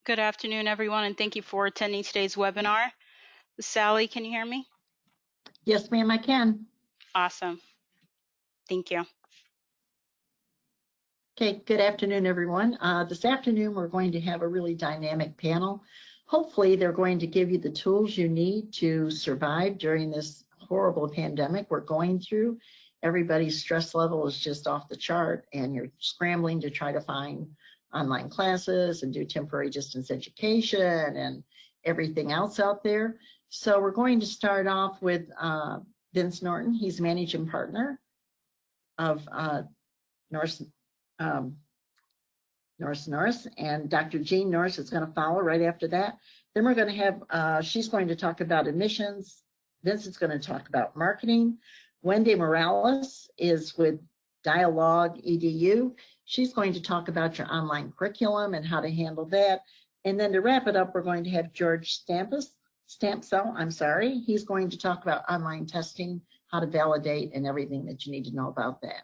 Good afternoon, everyone, and thank you for attending today's webinar. Sally, can you hear me? Yes, ma'am, I can. Awesome. Thank you. Okay, good afternoon, everyone. This afternoon, we're going to have a really dynamic panel. Hopefully, they're going to give you the tools you need to survive during this horrible pandemic we're going through. Everybody's stress level is just off the chart, and you're scrambling to try to find online classes and do temporary distance education and everything else out there. So we're going to start off with Vince Norton. He's managing partner of Norris, Norris, and Dr. Jean Norris is going to follow right after that. Then we're going to have, she's going to talk about admissions. Vince is going to talk about marketing. Wendy Morales is with dialogEDU. She's going to talk about your online curriculum and how to handle that. And then to wrap it up, we're going to have George Sampsel. He's going to talk about online testing, how to validate, and everything that you need to know about that.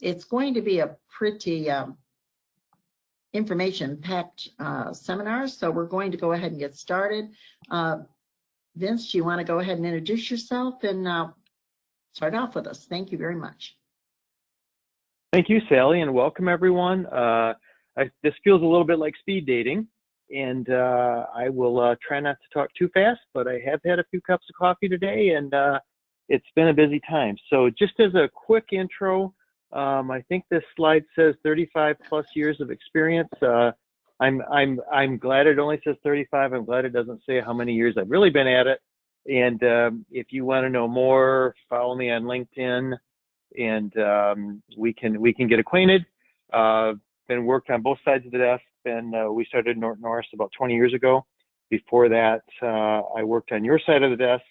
It's going to be a pretty information-packed seminar, so we're going to go ahead and get started. Vince, do you want to go ahead and introduce yourself and start off with us? Thank you very much. Thank you, Sally, and welcome everyone. This feels a little bit like speed dating, and I will try not to talk too fast, but I have had a few cups of coffee today, and it's been a busy time. So just as a quick intro, I think this slide says 35 plus years of experience. I'm glad it only says 35. I'm glad it doesn't say how many years I've really been at it. And if you want to know more, follow me on LinkedIn, and we can get acquainted. Been worked on both sides of the desk. We started Norris about 20 years ago. Before that, I worked on your side of the desk.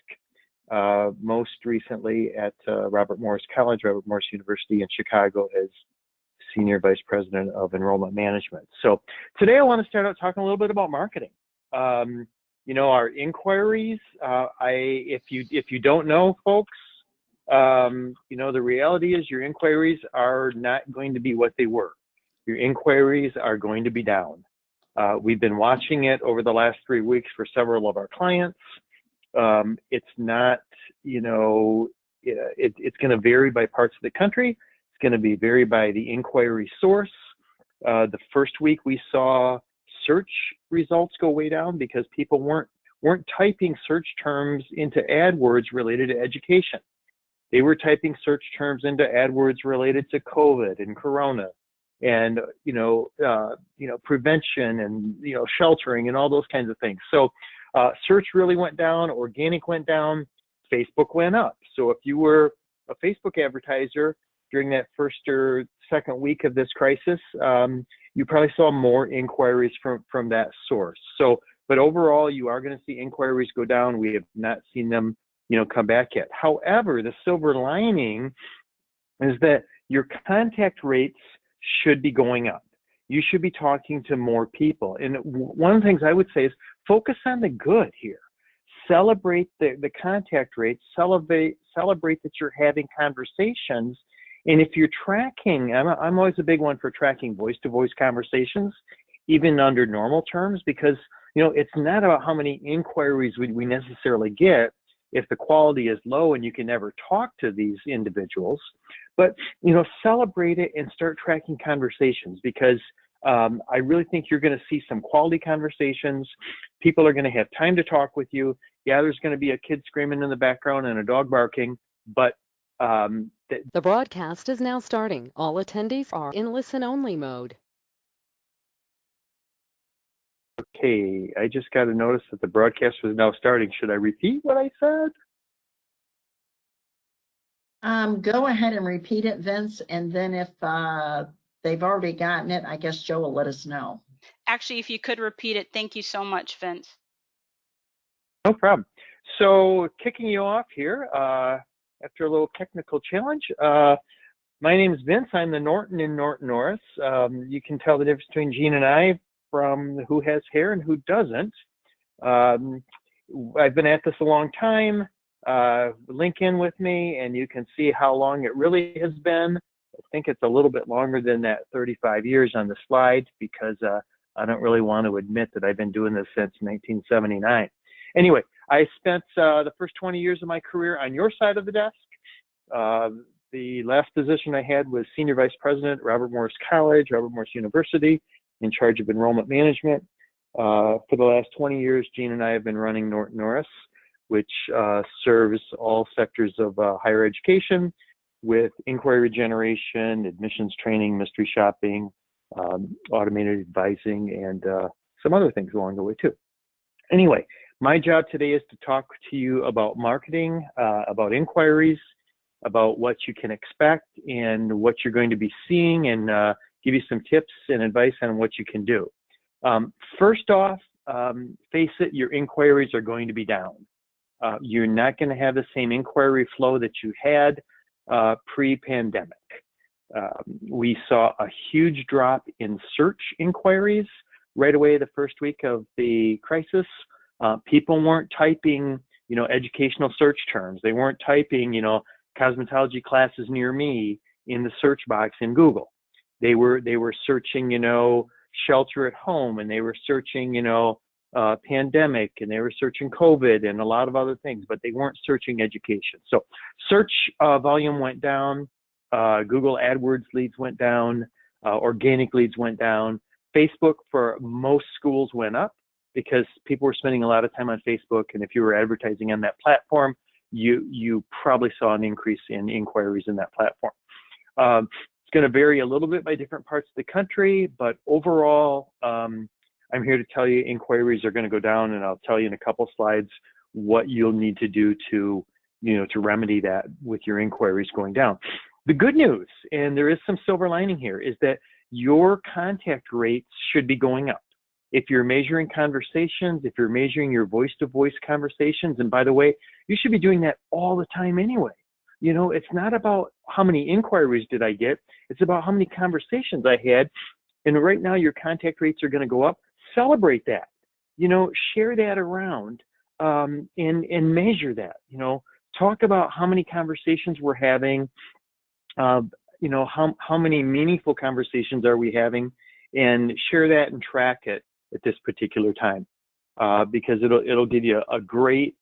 Most recently at Robert Morris College, Robert Morris University in Chicago as Senior Vice President of Enrollment Management. So today I want to start out talking a little bit about marketing. You know, our inquiries, if you don't know, folks, you know, the reality is your inquiries are not going to be what they were. Your inquiries are going to be down. We've been watching it over the last 3 weeks for several of our clients. It's not, you know, it's going to vary by parts of the country. It's going to be vary by the inquiry source. The first week we saw search results go way down because people weren't typing search terms into AdWords related to education. They were typing search terms into AdWords related to COVID and Corona and, prevention and, sheltering and all those kinds of things. So search really went down, organic went down, Facebook went up. So if you were a Facebook advertiser during that first or second week of this crisis, you probably saw more inquiries from that source. So, but overall, you are going to see inquiries go down. We have not seen them, come back yet. However, the silver lining is that your contact rates should be going up. You should be talking to more people. And one of the things I would say is focus on the good here. Celebrate the contact rates, celebrate that you're having conversations. And if you're tracking, I'm always a big one for tracking voice-to-voice conversations, even under normal terms, because, it's not about how many inquiries we necessarily get if the quality is low and you can never talk to these individuals. But, celebrate it and start tracking conversations, because I really think you're going to see some quality conversations. People are going to have time to talk with you. Yeah, there's going to be a kid screaming in the background and a dog barking, but the broadcast is now starting. All attendees are in listen-only mode. Okay, I just got a notice that the broadcast was now starting. Should I repeat what I said? Go ahead and repeat it, Vince, and then if they've already gotten it, I guess Joe will let us know. Actually, if you could repeat it, thank you so much, Vince. No problem. So kicking you off here, after a little technical challenge, my name is Vince. I'm the Norton in Norris. You can tell the difference between Jean and I from who has hair and who doesn't. I've been at this a long time. Link in with me and you can see how long it really has been. I think it's a little bit longer than that 35 years on the slide, because I don't really want to admit that I've been doing this since 1979. Anyway, I spent the first 20 years of my career on your side of the desk. The last position I had was Senior Vice President, Robert Morris College, Robert Morris University, in charge of enrollment management. For the last 20 years, Jean and I have been running Norris, which serves all sectors of higher education with inquiry generation, admissions training, mystery shopping, automated advising, and some other things along the way too. Anyway, my job today is to talk to you about marketing, about inquiries, about what you can expect and what you're going to be seeing, and give you some tips and advice on what you can do. First off, face it, your inquiries are going to be down. You're not going to have the same inquiry flow that you had pre-pandemic. We saw a huge drop in search inquiries right away the first week of the crisis. People weren't typing, educational search terms. They weren't typing, cosmetology classes near me in the search box in Google. They were searching, shelter at home, and they were searching, pandemic, and they were searching COVID and a lot of other things, but they weren't searching education. So search volume went down. Google AdWords leads went down. Organic leads went down. Facebook for most schools went up because people were spending a lot of time on Facebook, and if you were advertising on that platform, you probably saw an increase in inquiries in that platform. It's going to vary a little bit by different parts of the country, but overall, I'm here to tell you inquiries are going to go down, and I'll tell you in a couple slides what you'll need to do to remedy that with your inquiries going down. The good news, and there is some silver lining here, is that your contact rates should be going up. If you're measuring conversations, if you're measuring your voice-to-voice conversations, and by the way, you should be doing that all the time anyway. It's not about how many inquiries did I get, it's about how many conversations I had. And right now your contact rates are going to go up. Celebrate that, share that around, and measure that, talk about how many conversations we're having, how many meaningful conversations are we having, and share that and track it at this particular time, because it'll give you a great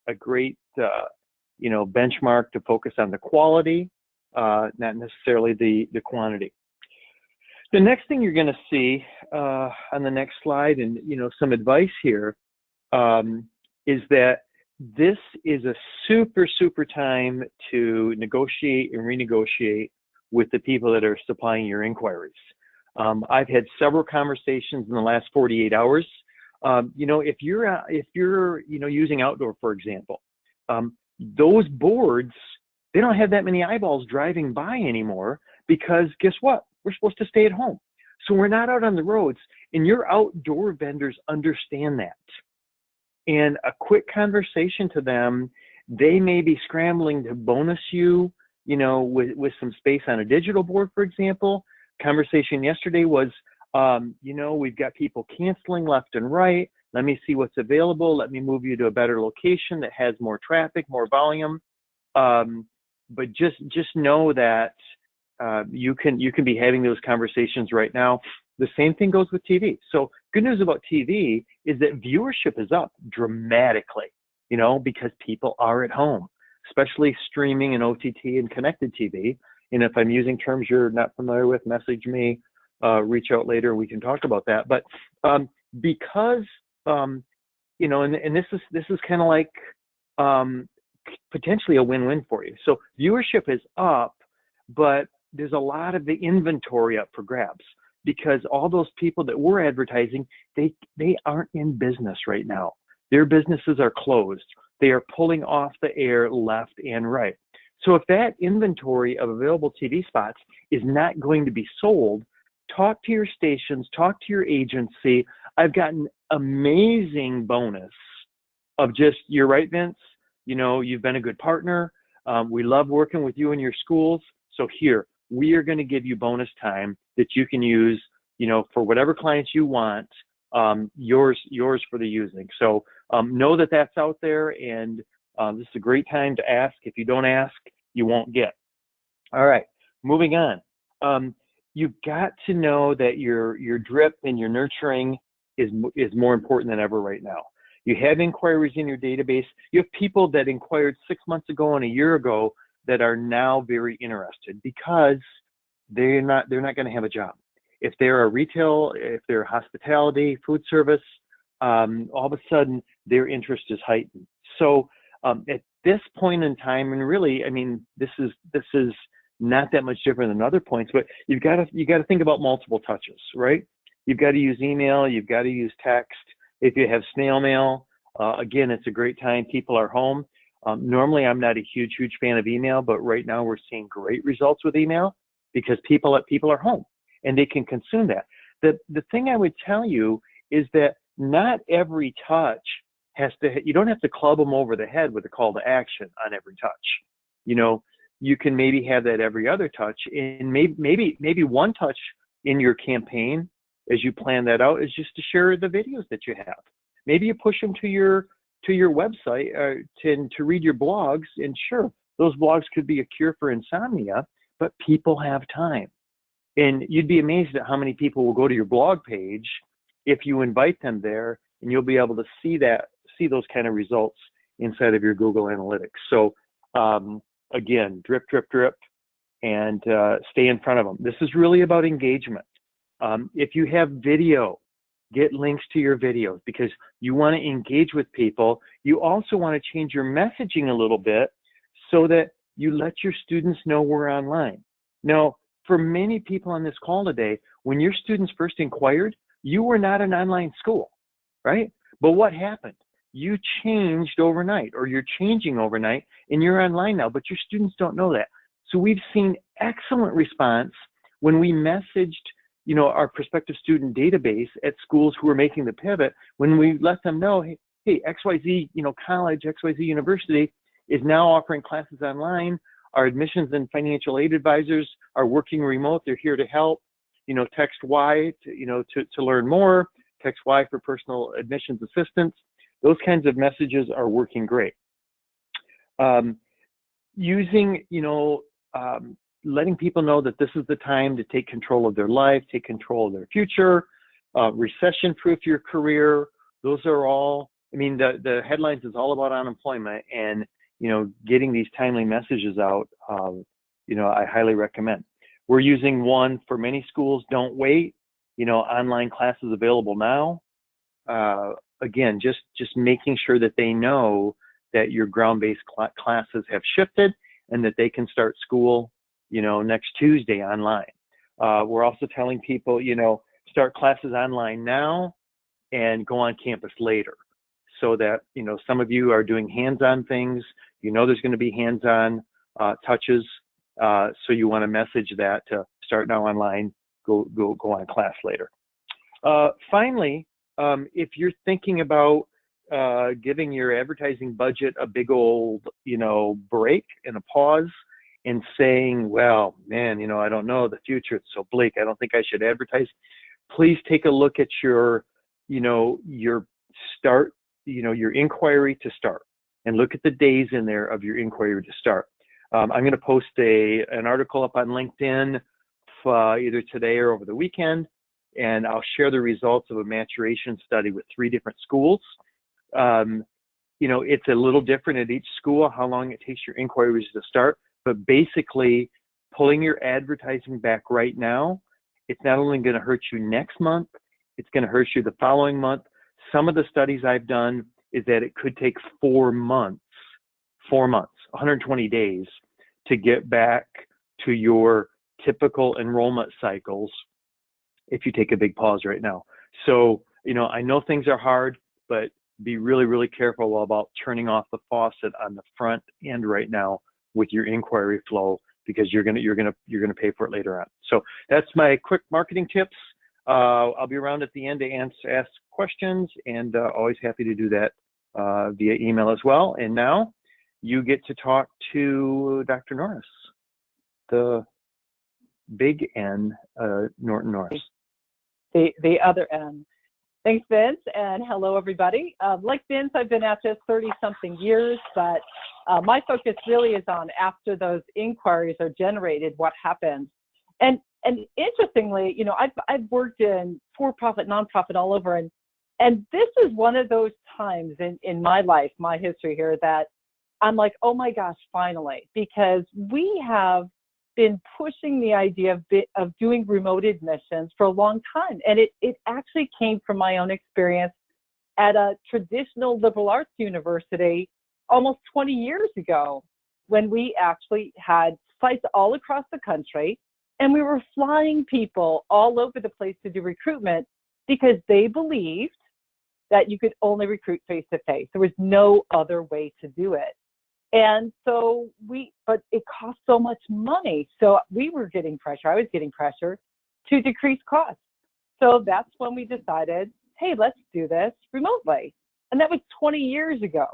benchmark to focus on the quality, not necessarily the quantity. The next thing you're going to see on the next slide, and some advice here, is that this is a super time to negotiate and renegotiate with the people that are supplying your inquiries. I've had several conversations in the last 48 hours. If you're using outdoor, for example, those boards, they don't have that many eyeballs driving by anymore, because guess what? We're supposed to stay at home. So we're not out on the roads, and your outdoor vendors understand that. And a quick conversation to them, they may be scrambling to bonus you, with some space on a digital board, for example. Conversation yesterday was, we've got people canceling left and right. Let me see what's available. Let me move you to a better location that has more traffic, more volume. But just know that you can be having those conversations right now. The same thing goes with TV. So good news about TV is that viewership is up dramatically, because people are at home, especially streaming and OTT and connected TV. And if I'm using terms you're not familiar with, message me, reach out later, we can talk about that. But because, and this is kind of like potentially a win-win for you. So viewership is up, but there's a lot of the inventory up for grabs, because all those people that were advertising, they aren't in business right now. Their businesses are closed. They are pulling off the air left and right. So if that inventory of available TV spots is not going to be sold, talk to your stations, talk to your agency. I've got an amazing bonus of just, you're right, Vince, you've been a good partner. We love working with you and your schools. So here, we are going to give you bonus time that you can use, for whatever clients you want, yours for the using. So know that that's out there, and this is a great time to ask. If you don't ask, you won't get. All right, moving on. You've got to know that your drip and your nurturing is more important than ever right now. You have inquiries in your database. You have people that inquired 6 months ago and a year ago that are now very interested because they're not going to have a job. If they're a retail, if they're hospitality, food service, all of a sudden their interest is heightened. So at this point in time, and really, I mean, this is not that much different than other points, but you got to think about multiple touches, right? You've got to use email, you've got to use text. If you have snail mail, again, it's a great time. People are home. Normally, I'm not a huge fan of email, but right now we're seeing great results with email because people are home and they can consume that. The thing I would tell you is that not every touch you don't have to club them over the head with a call to action on every touch. You know, you can maybe have that every other touch, and maybe one touch in your campaign as you plan that out is just to share the videos that you have. Maybe you push them to your website to read your blogs, and sure, those blogs could be a cure for insomnia, but people have time. And you'd be amazed at how many people will go to your blog page if you invite them there, and you'll be able to see those kind of results inside of your Google Analytics. So again, drip, and stay in front of them. This is really about engagement. If you have video, get links to your videos because you want to engage with people. You also want to change your messaging a little bit so that you let your students know we're online. Now, for many people on this call today, when your students first inquired, you were not an online school, right? But what happened? You changed overnight, or you're changing overnight, and you're online now, but your students don't know that. So we've seen excellent response when we messaged, you know, our prospective student database at schools who are making the pivot, when we let them know, hey, XYZ, you know, college, XYZ university is now offering classes online. Our admissions and financial aid advisors are working remote. They're here to help. You know, text Y to learn more. Text Y for personal admissions assistance. Those kinds of messages are working great. Letting people know that this is the time to take control of their life, take control of their future, recession-proof your career. Those are all, I mean, the headlines is all about unemployment, and, you know, getting these timely messages out, I highly recommend. We're using one for many schools, don't wait, online classes available now. Again, just making sure that they know that your ground-based classes have shifted and that they can start school, next Tuesday online. We're also telling people, start classes online now and go on campus later, so that, some of you are doing hands-on things, there's going to be hands-on touches, so you want to message that to start now online, go on class later. Finally, if you're thinking about giving your advertising budget a big old, break and a pause and saying, well, man, I don't know, the future, it's so bleak, I don't think I should advertise. Please take a look at your start, your inquiry to start, and look at the days in there of your inquiry to start. I'm going to post an article up on LinkedIn either today or over the weekend, and I'll share the results of a maturation study with 3 different schools. It's a little different at each school, how long it takes your inquiries to start, but basically pulling your advertising back right now, it's not only going to hurt you next month, it's going to hurt you the following month. Some of the studies I've done is that it could take 4 months, 120 days to get back to your typical enrollment cycles if you take a big pause right now. So, I know things are hard, but be really, really careful about turning off the faucet on the front end right now with your inquiry flow, because you're gonna pay for it later on. So that's my quick marketing tips. I'll be around at the end to ask questions, and always happy to do that via email as well. And now you get to talk to Dr. Norris, the big N, Norton Norris. The other N. Thanks, Vince, and hello, everybody. Like Vince, I've been at this 30-something years, but my focus really is on after those inquiries are generated, what happens. And interestingly, I've worked in for-profit, nonprofit all over, and And this is one of those times in my life, my history here, that I'm like, oh my gosh, finally, because we have been pushing the idea of doing remote admissions for a long time. And it actually came from my own experience at a traditional liberal arts university almost 20 years ago, when we actually had sites all across the country, and we were flying people all over the place to do recruitment because they believed that you could only recruit face-to-face. There was no other way to do it. And so but it cost so much money. So we were getting pressure, I was getting pressure to decrease costs. So that's when we decided, hey, let's do this remotely. And that was 20 years ago.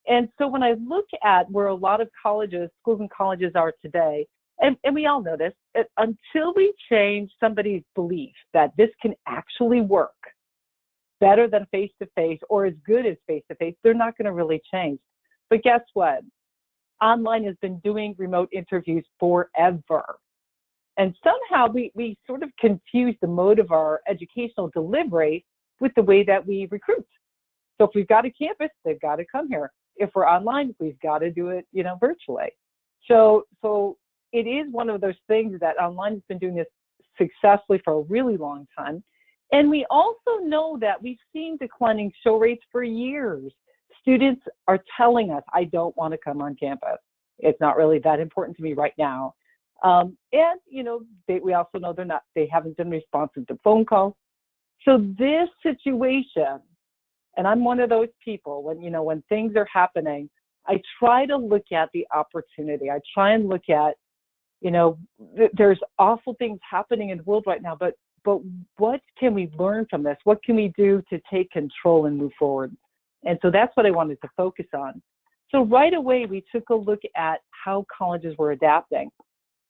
And so when I look at where a lot of colleges, schools and colleges are today, and we all know this, until we change somebody's belief that this can actually work better than face-to-face or as good as face-to-face, they're not going to really change. But guess what? Online has been doing remote interviews forever. And somehow we sort of confuse the mode of our educational delivery with the way that we recruit. So if we've got a campus, they've got to come here. If we're online, we've got to do it, virtually. So it is one of those things that online has been doing this successfully for a really long time. And we also know that we've seen declining show rates for years. Students are telling us, I don't want to come on campus. It's not really that important to me right now. We also know they haven't been responsive to phone calls. So this situation, and I'm one of those people, when things are happening, I try to look at the opportunity. I try and look at, there's awful things happening in the world right now, but what can we learn from this? What can we do to take control and move forward? And so that's what I wanted to focus on. So right away, we took a look at how colleges were adapting.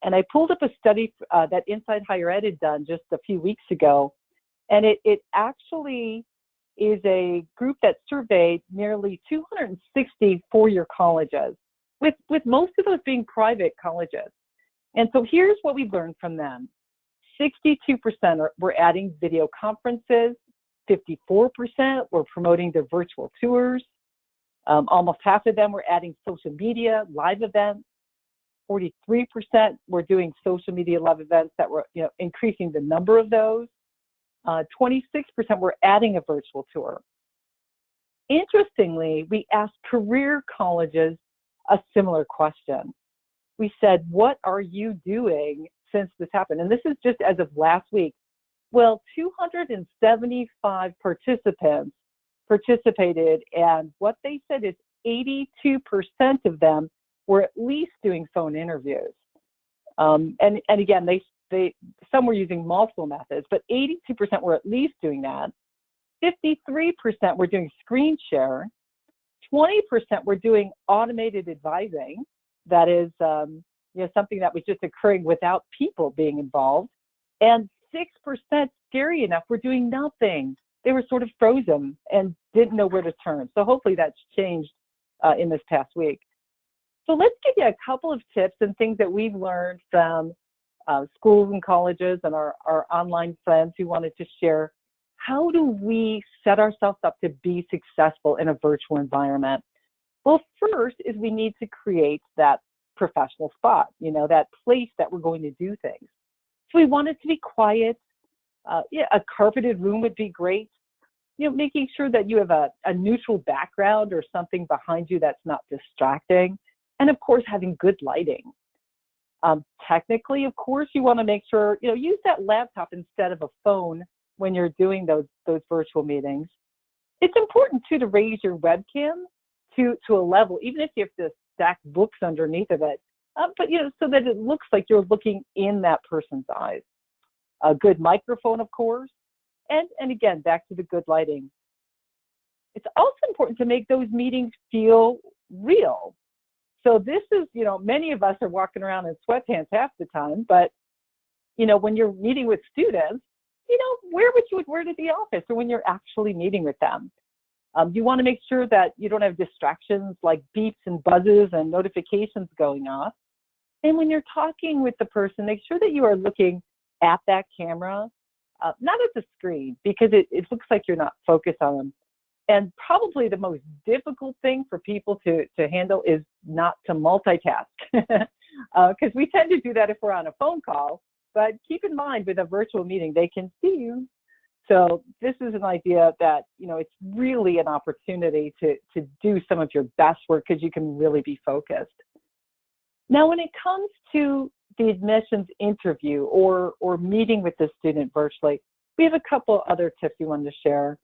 And I pulled up a study that Inside Higher Ed had done just a few weeks ago. And it actually is a group that surveyed nearly 260 four-year colleges, with most of those being private colleges. And so here's what we learned from them. 62% were adding video conferences, 54% were promoting their virtual tours, almost half of them were adding social media, live events, 43% were doing social media live events that were increasing the number of those, 26% were adding a virtual tour. Interestingly, we asked career colleges a similar question. We said, what are you doing since this happened? And this is just as of last week. Well, 275 participants participated, and what they said is 82% of them were at least doing phone interviews. And again, they some were using multiple methods, but 82% were at least doing that. 53% were doing screen share. 20% were doing automated advising. That is, something that was just occurring without people being involved. And 6%, scary enough, were doing nothing. They were sort of frozen and didn't know where to turn. So hopefully that's changed in this past week. So let's give you a couple of tips and things that we've learned from schools and colleges and our online friends who wanted to share. How do we set ourselves up to be successful in a virtual environment? Well, first is we need to create that professional spot, that place that we're going to do things. So we want it to be quiet. A carpeted room would be great. Making sure that you have a neutral background or something behind you that's not distracting. And of course, having good lighting. Technically, of course, you want to make sure, use that laptop instead of a phone when you're doing those virtual meetings. It's important too to raise your webcam to a level, even if you have to stack books underneath of it, but so that it looks like you're looking in that person's eyes. A good microphone, of course, and again, back to the good lighting. It's also important to make those meetings feel real. So this is, many of us are walking around in sweatpants half the time, but, when you're meeting with students, where would you wear to the office or when you're actually meeting with them? You want to make sure that you don't have distractions like beeps and buzzes and notifications going off. And when you're talking with the person, make sure that you are looking at that camera not at the screen, because it looks like you're not focused on them. And probably the most difficult thing for people to handle is not to multitask, because we tend to do that if we're on a phone call. But keep in mind, with a virtual meeting, they can see you. So this is an idea that, it's really an opportunity to do some of your best work, because you can really be focused. Now, when it comes to the admissions interview or meeting with the student virtually, we have a couple other tips we wanted to share.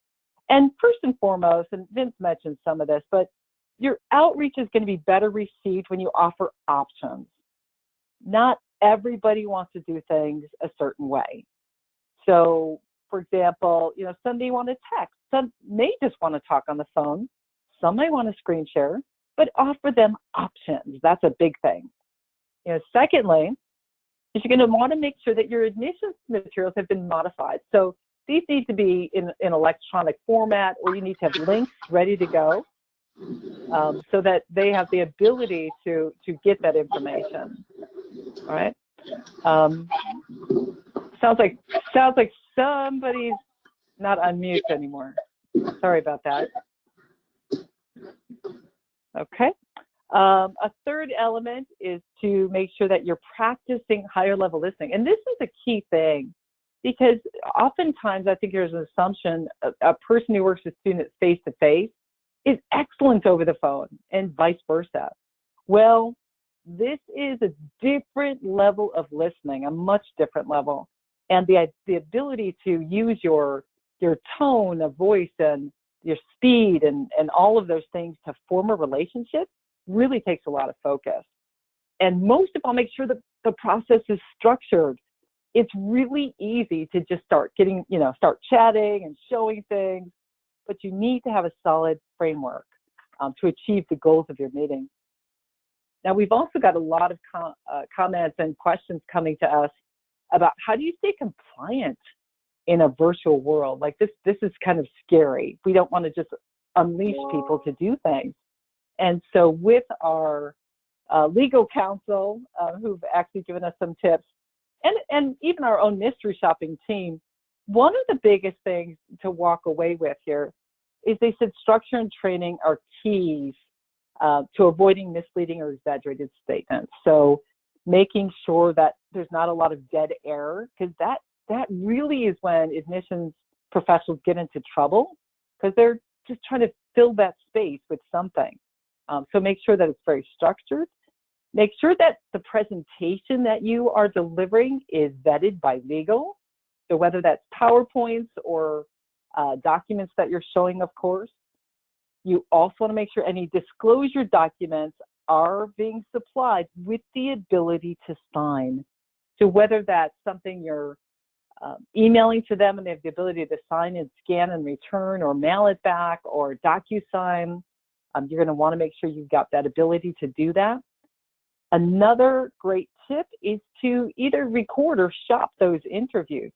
And first and foremost, and Vince mentioned some of this, but your outreach is going to be better received when you offer options. Not everybody wants to do things a certain way. So, for example, some may want to text, some may just want to talk on the phone, some may want to screen share, but offer them options. That's a big thing. Secondly, is you're going to want to make sure that your admissions materials have been modified. So these need to be in electronic format, or you need to have links ready to go, so that they have the ability to get that information. All right. Sounds like somebody's not on mute anymore. Sorry about that. Okay. A third element is to make sure that you're practicing higher level listening. And this is a key thing, because oftentimes I think there's an assumption a person who works with students face to face is excellent over the phone, and vice versa. Well, this is a different level of listening, a much different level. And the ability to use your tone of voice and your speed and all of those things to form a relationship really takes a lot of focus. And most of all, make sure that the process is structured. It's really easy to just start chatting and showing things, but you need to have a solid framework to achieve the goals of your meeting. Now, we've also got a lot of comments and questions coming to us about how do you stay compliant in a virtual world? Like this is kind of scary. We don't want to just unleash people to do things. And so with our legal counsel, who've actually given us some tips, and even our own mystery shopping team, one of the biggest things to walk away with here is they said structure and training are keys to avoiding misleading or exaggerated statements. So making sure that there's not a lot of dead air, because that really is when admissions professionals get into trouble, because they're just trying to fill that space with something. So make sure that it's very structured. Make sure that the presentation that you are delivering is vetted by legal. So whether that's PowerPoints or documents that you're showing, of course. You also want to make sure any disclosure documents are being supplied with the ability to sign. So whether that's something you're emailing to them and they have the ability to sign and scan and return, or mail it back, or DocuSign, you're going to want to make sure you've got that ability to do that. Another great tip is to either record or shop those interviews.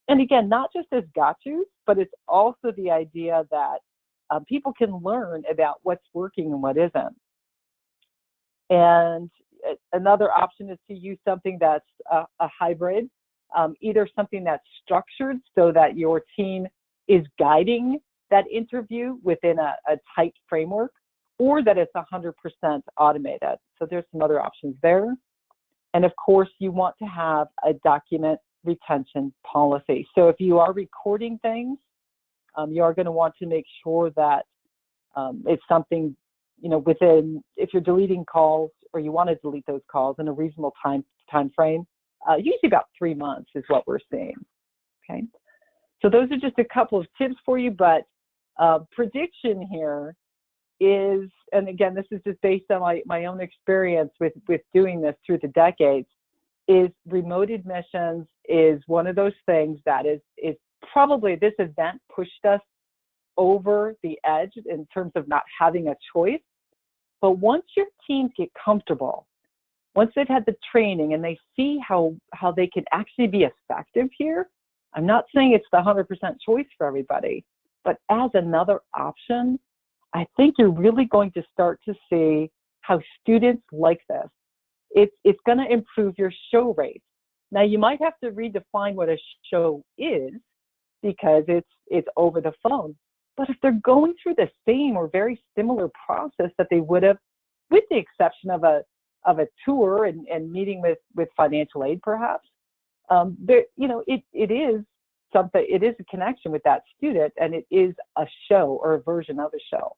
And again, not just as got-tos, but it's also the idea that people can learn about what's working and what isn't. And another option is to use something that's a hybrid, either something that's structured so that your team is guiding that interview within a tight framework, or that it's 100% automated. So there's some other options there. And of course, you want to have a document retention policy. So if you are recording things, you are going to want to make sure that it's something, within, if you're deleting calls or you want to delete those calls in a reasonable time frame, usually about 3 months is what we're seeing. Okay. So those are just a couple of tips for you, but prediction here is, and again, this is just based on my own experience with doing this through the decades, is remote admissions is one of those things that is probably, this event pushed us over the edge in terms of not having a choice. But once your teams get comfortable, once they've had the training and they see how they can actually be effective here, I'm not saying it's the 100% choice for everybody, but as another option, I think you're really going to start to see how students like this. It's going to improve your show rate. Now, you might have to redefine what a show is because it's over the phone. But if they're going through the same or very similar process that they would have, with the exception of a tour and meeting with financial aid, perhaps, there, it is something. It is a connection with that student, and it is a show or a version of a show.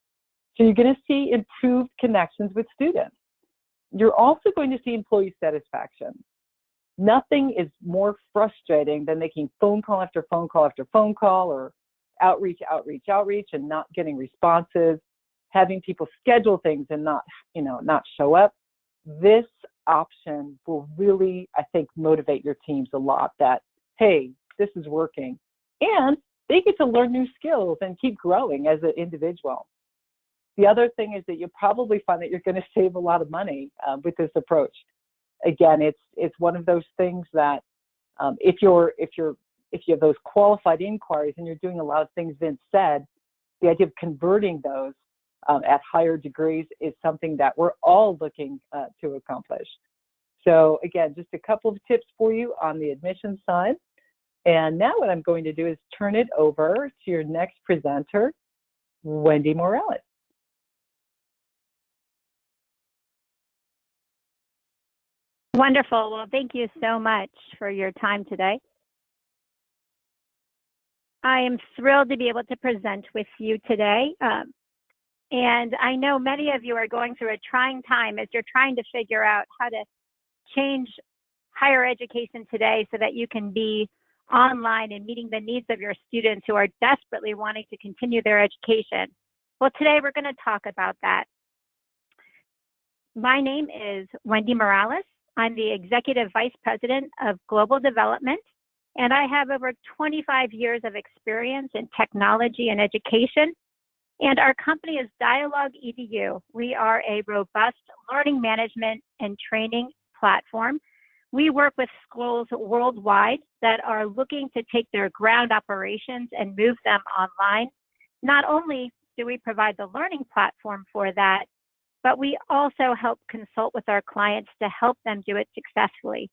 So you're going to see improved connections with students. You're also going to see employee satisfaction. Nothing is more frustrating than making phone call after phone call after phone call, or outreach, and not getting responses, having people schedule things and not show up. This option will really, I think, motivate your teams a lot that, hey, this is working. And they get to learn new skills and keep growing as an individual. The other thing is that you'll probably find that you're going to save a lot of money with this approach. Again, it's one of those things that if you have those qualified inquiries and you're doing a lot of things Vince said, the idea of converting those at higher degrees is something that we're all looking to accomplish. So again, just a couple of tips for you on the admissions side. And now what I'm going to do is turn it over to your next presenter, Wendy Morales. Wonderful. Well, thank you so much for your time today. I am thrilled to be able to present with you today. And I know many of you are going through a trying time as you're trying to figure out how to change higher education today so that you can be online and meeting the needs of your students who are desperately wanting to continue their education. Well, today we're going to talk about that. My name is Wendy Morales. I'm the Executive Vice President of Global Development, and I have over 25 years of experience in technology and education. And our company is dialogEDU. We are a robust learning management and training platform. We work with schools worldwide that are looking to take their ground operations and move them online. Not only do we provide the learning platform for that, but we also help consult with our clients to help them do it successfully.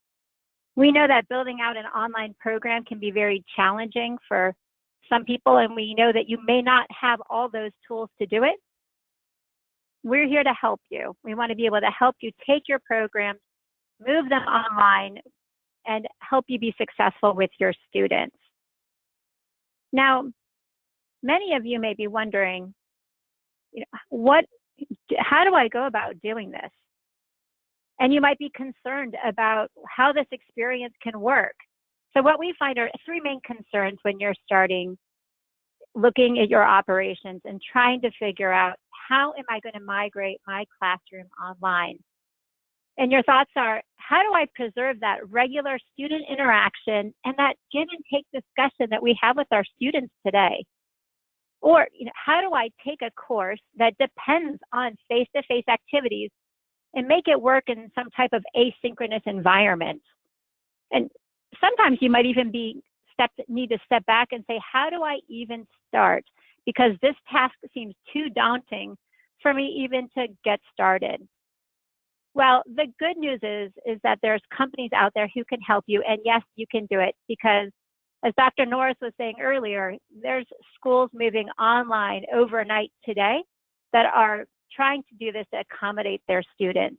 We know that building out an online program can be very challenging for some people, and we know that you may not have all those tools to do it. We're here to help you. We want to be able to help you take your programs, move them online, and help you be successful with your students. Now, many of you may be wondering, how do I go about doing this? And you might be concerned about how this experience can work. So what we find are three main concerns when you're looking at your operations and trying to figure out, how am I going to migrate my classroom online? And your thoughts are, how do I preserve that regular student interaction and that give and take discussion that we have with our students today? Or, how do I take a course that depends on face-to-face activities and make it work in some type of asynchronous environment? And sometimes you might even need to step back and say, how do I even start? Because this task seems too daunting for me even to get started. Well, the good news is that there's companies out there who can help you, and yes, you can do it, because as Dr. Norris was saying earlier, there's schools moving online overnight today that are trying to do this to accommodate their students.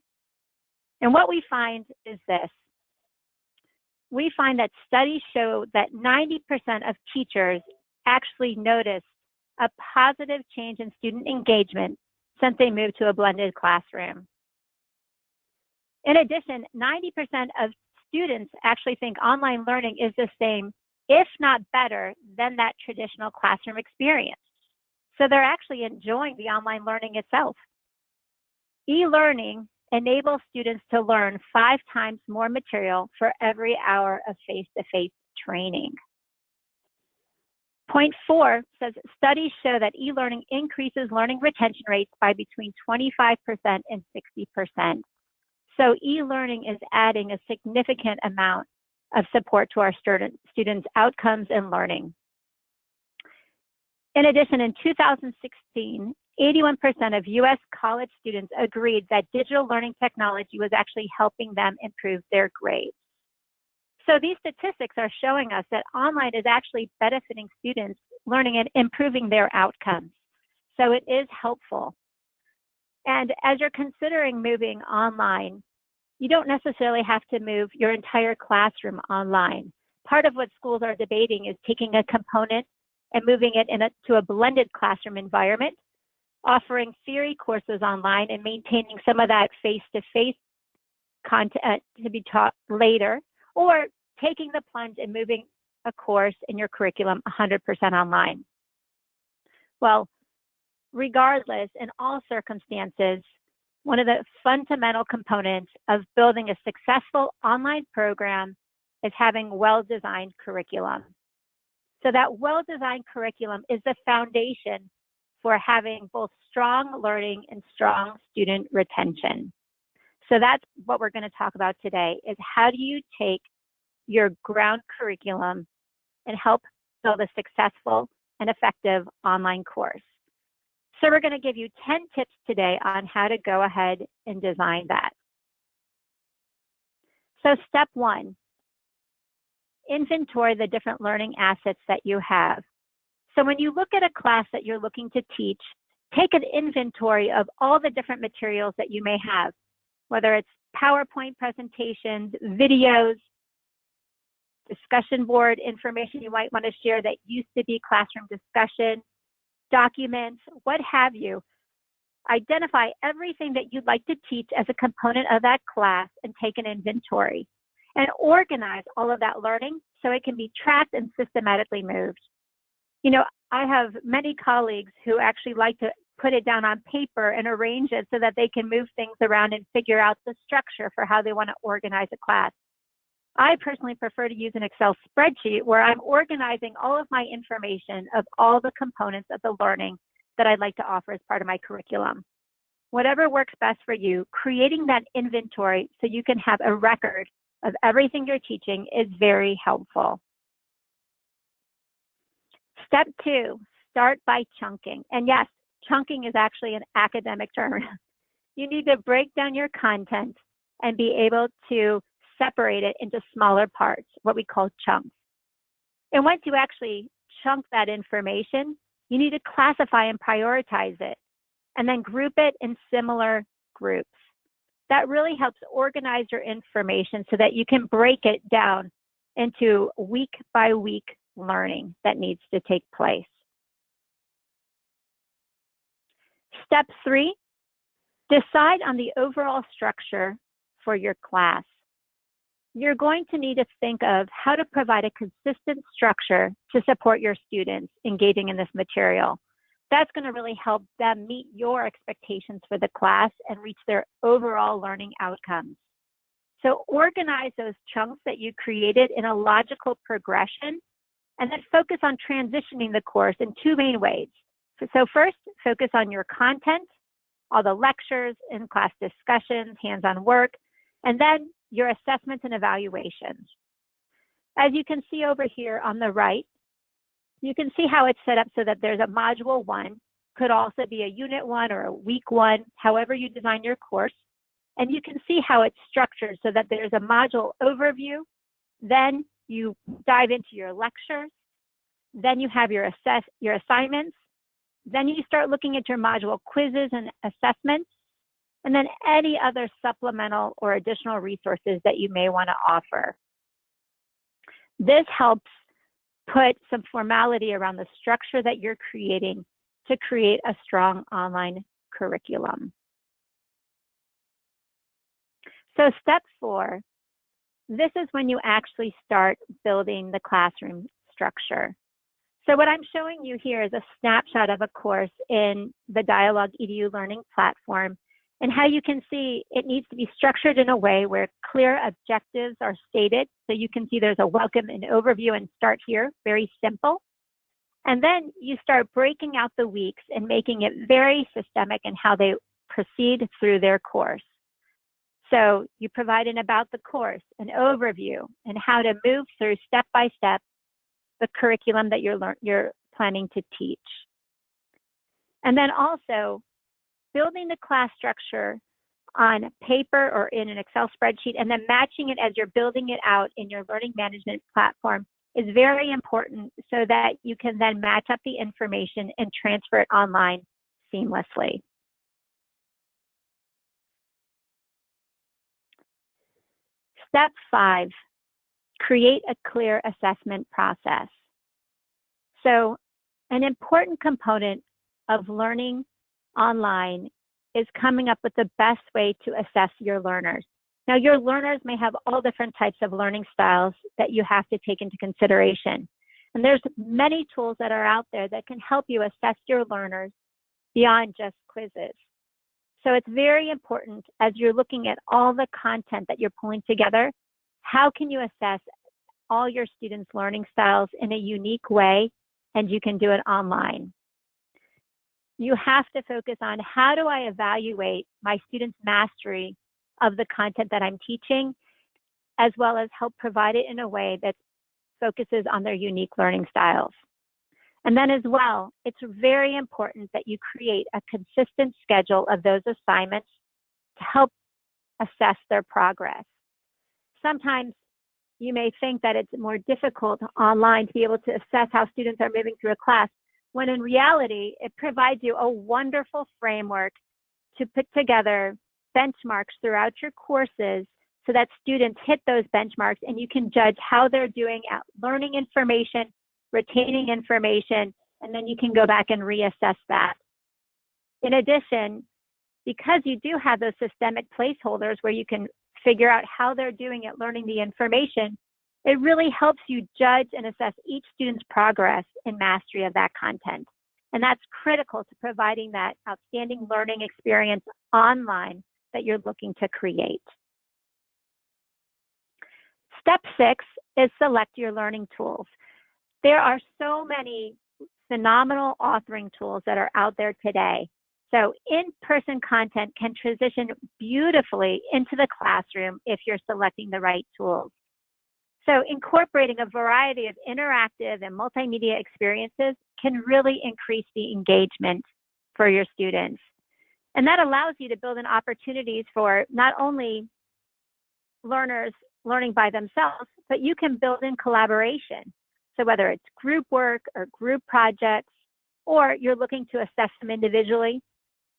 And what we find is this. We find that studies show that 90% of teachers actually noticed a positive change in student engagement since they moved to a blended classroom. In addition, 90% of students actually think online learning is the same, if not better, than that traditional classroom experience. So they're actually enjoying the online learning itself. E-learning enables students to learn 5 times more material for every hour of face-to-face training. Point 4 says studies show that e-learning increases learning retention rates by between 25% and 60%. So e-learning is adding a significant amount of support to our students' outcomes and learning. In addition, in 2016, 81% of US college students agreed that digital learning technology was actually helping them improve their grades. So these statistics are showing us that online is actually benefiting students learning and improving their outcomes. So it is helpful. And as you're considering moving online, you don't necessarily have to move your entire classroom online. Part of what schools are debating is taking a component and moving it to a blended classroom environment, offering theory courses online and maintaining some of that face-to-face content to be taught later, or taking the plunge and moving a course in your curriculum 100% online. Well, regardless, in all circumstances, one of the fundamental components of building a successful online program is having well-designed curriculum. So that well-designed curriculum is the foundation for having both strong learning and strong student retention. So that's what we're going to talk about today, is how do you take your ground curriculum and help build a successful and effective online course. So we're going to give you 10 tips today on how to go ahead and design that. So step one, inventory the different learning assets that you have. So when you look at a class that you're looking to teach, take an inventory of all the different materials that you may have, whether it's PowerPoint presentations, videos, discussion board information you might want to share that used to be classroom discussion, documents, what have you. Identify everything that you'd like to teach as a component of that class and take an inventory. And organize all of that learning so it can be tracked and systematically moved. You know, I have many colleagues who actually like to put it down on paper and arrange it so that they can move things around and figure out the structure for how they want to organize a class. I personally prefer to use an Excel spreadsheet where I'm organizing all of my information of all the components of the learning that I'd like to offer as part of my curriculum. Whatever works best for you, creating that inventory so you can have a record of everything you're teaching is very helpful. Step two, start by chunking. And yes, chunking is actually an academic term. You need to break down your content and be able to separate it into smaller parts, what we call chunks. And once you actually chunk that information, you need to classify and prioritize it, and then group it in similar groups. That really helps organize your information so that you can break it down into week by week learning that needs to take place. Step three, decide on the overall structure for your class. You're going to need to think of how to provide a consistent structure to support your students engaging in this material. That's going to really help them meet your expectations for the class and reach their overall learning outcomes. So organize those chunks that you created in a logical progression, and then focus on transitioning the course in two main ways. So first, focus on your content, all the lectures, in-class discussions, hands-on work, and then your assessments and evaluations. As you can see over here on the right, you can see how it's set up so that there's a module 1, could also be a unit 1 or a week 1, however you design your course. And you can see how it's structured so that there's a module overview, then you dive into your lectures, then you have your assignments, then you start looking at your module quizzes and assessments, and then any other supplemental or additional resources that you may want to offer. This helps put some formality around the structure that you're creating to create a strong online curriculum. So step 4, this is when you actually start building the classroom structure. So what I'm showing you here is a snapshot of a course in the dialogEDU learning platform, and how you can see it needs to be structured in a way where clear objectives are stated. So you can see there's a welcome and overview and start here, very simple. And then you start breaking out the weeks and making it very systemic in how they proceed through their course. So you provide an about the course, an overview, and how to move through step by step the curriculum that you're planning to teach. And then also building the class structure on paper or in an Excel spreadsheet, and then matching it as you're building it out in your learning management platform is very important so that you can then match up the information and transfer it online seamlessly. Step 5, create a clear assessment process. So an important component of learning online is coming up with the best way to assess your learners. Now, your learners may have all different types of learning styles that you have to take into consideration. And there's many tools that are out there that can help you assess your learners beyond just quizzes. So it's very important as you're looking at all the content that you're pulling together, how can you assess all your students' learning styles in a unique way, and you can do it online. You have to focus on how do I evaluate my students' mastery of the content that I'm teaching, as well as help provide it in a way that focuses on their unique learning styles. And then as well, it's very important that you create a consistent schedule of those assignments to help assess their progress. Sometimes you may think that it's more difficult online to be able to assess how students are moving through a class, when in reality, it provides you a wonderful framework to put together benchmarks throughout your courses so that students hit those benchmarks and you can judge how they're doing at learning information, retaining information, and then you can go back and reassess that. In addition, because you do have those systemic placeholders where you can figure out how they're doing at learning the information, it really helps you judge and assess each student's progress in mastery of that content. And that's critical to providing that outstanding learning experience online that you're looking to create. Step 6 is select your learning tools. There are so many phenomenal authoring tools that are out there today. So in-person content can transition beautifully into the classroom if you're selecting the right tools. So incorporating a variety of interactive and multimedia experiences can really increase the engagement for your students. And that allows you to build in opportunities for not only learners learning by themselves, but you can build in collaboration. So whether it's group work or group projects, or you're looking to assess them individually,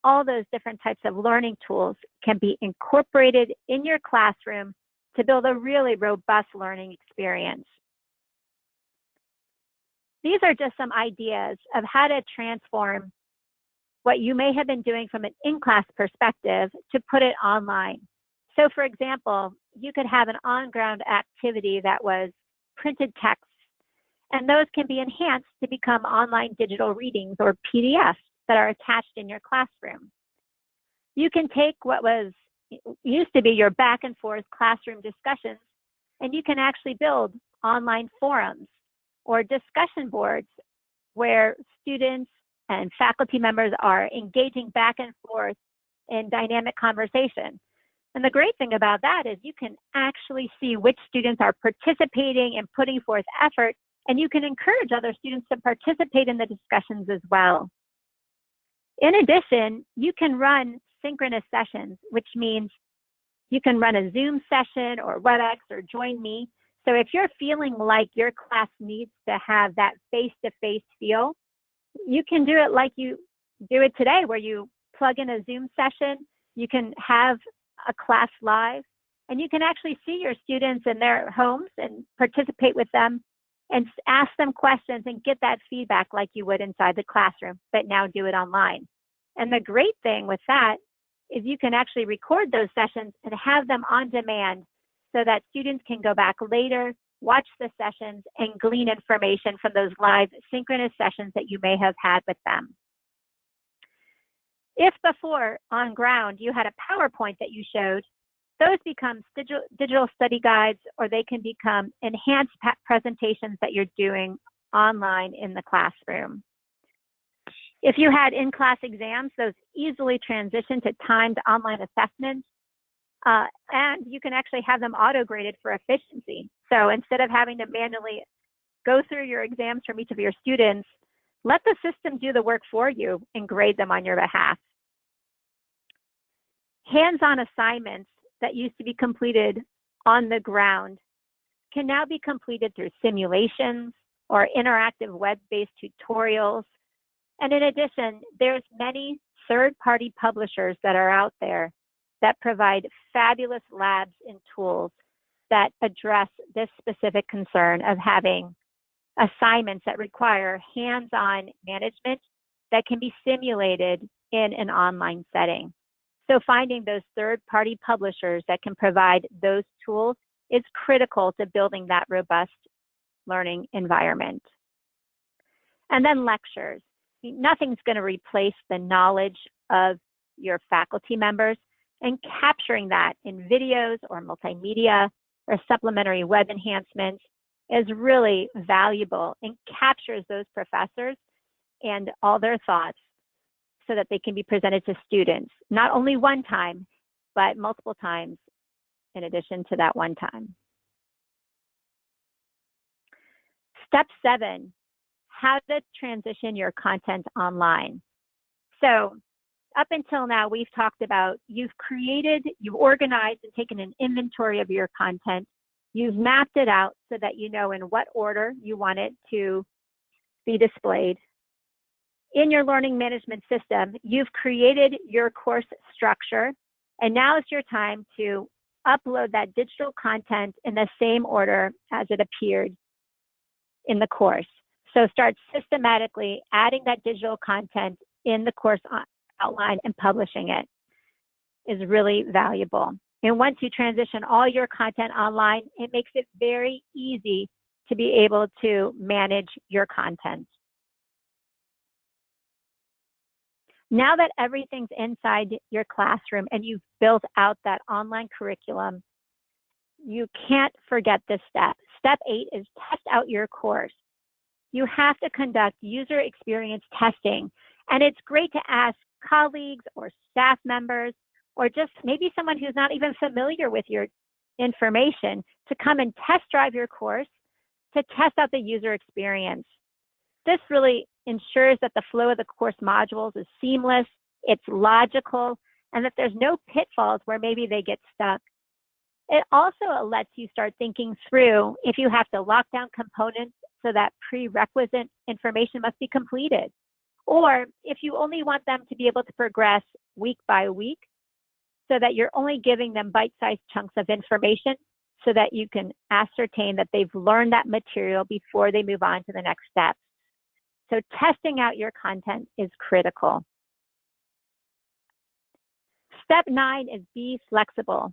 all those different types of learning tools can be incorporated in your classroom to build a really robust learning experience. These are just some ideas of how to transform what you may have been doing from an in-class perspective to put it online. So for example, you could have an on-ground activity that was printed text, and those can be enhanced to become online digital readings or PDFs that are attached in your classroom. You can take what used to be your back and forth classroom discussions, and you can actually build online forums or discussion boards where students and faculty members are engaging back and forth in dynamic conversation. And the great thing about that is you can actually see which students are participating and putting forth effort, and you can encourage other students to participate in the discussions as well. In addition, you can run synchronous sessions, which means you can run a Zoom session or WebEx or Join Me. So if you're feeling like your class needs to have that face-to-face feel, you can do it like you do it today, where you plug in a Zoom session, you can have a class live, and you can actually see your students in their homes and participate with them and ask them questions and get that feedback like you would inside the classroom, but now do it online. And the great thing with that is you can actually record those sessions and have them on demand so that students can go back later, watch the sessions, and glean information from those live synchronous sessions that you may have had with them. If before on ground you had a PowerPoint that you showed, those become digital study guides, or they can become enhanced presentations that you're doing online in the classroom. If you had in-class exams, those easily transition to timed online assessments, and you can actually have them auto-graded for efficiency. So instead of having to manually go through your exams from each of your students, let the system do the work for you and grade them on your behalf. Hands-on assignments that used to be completed on the ground can now be completed through simulations or interactive web-based tutorials. And in addition, there's many third-party publishers that are out there that provide fabulous labs and tools that address this specific concern of having assignments that require hands-on management that can be simulated in an online setting. So finding those third-party publishers that can provide those tools is critical to building that robust learning environment. And then lectures. Nothing's going to replace the knowledge of your faculty members, and capturing that in videos or multimedia or supplementary web enhancements is really valuable and captures those professors and all their thoughts so that they can be presented to students, not only one time, but multiple times in addition to that one time. Step 7, how to transition your content online. So up until now, we've talked about you've organized and taken an inventory of your content. You've mapped it out so that you know in what order you want it to be displayed. In your learning management system, you've created your course structure, and now it's your time to upload that digital content in the same order as it appeared in the course. So start systematically adding that digital content in the course outline and publishing it is really valuable. And once you transition all your content online, it makes it very easy to be able to manage your content. Now that everything's inside your classroom and you've built out that online curriculum, you can't forget this step. Step 8 is test out your course. You have to conduct user experience testing, and it's great to ask colleagues or staff members or just maybe someone who's not even familiar with your information to come and test drive your course to test out the user experience. This really ensures that the flow of the course modules is seamless, it's logical, and that there's no pitfalls where maybe they get stuck. It also lets you start thinking through if you have to lock down components so that prerequisite information must be completed, or if you only want them to be able to progress week by week so that you're only giving them bite-sized chunks of information so that you can ascertain that they've learned that material before they move on to the next step. So testing out your content is critical. Step 9 is be flexible.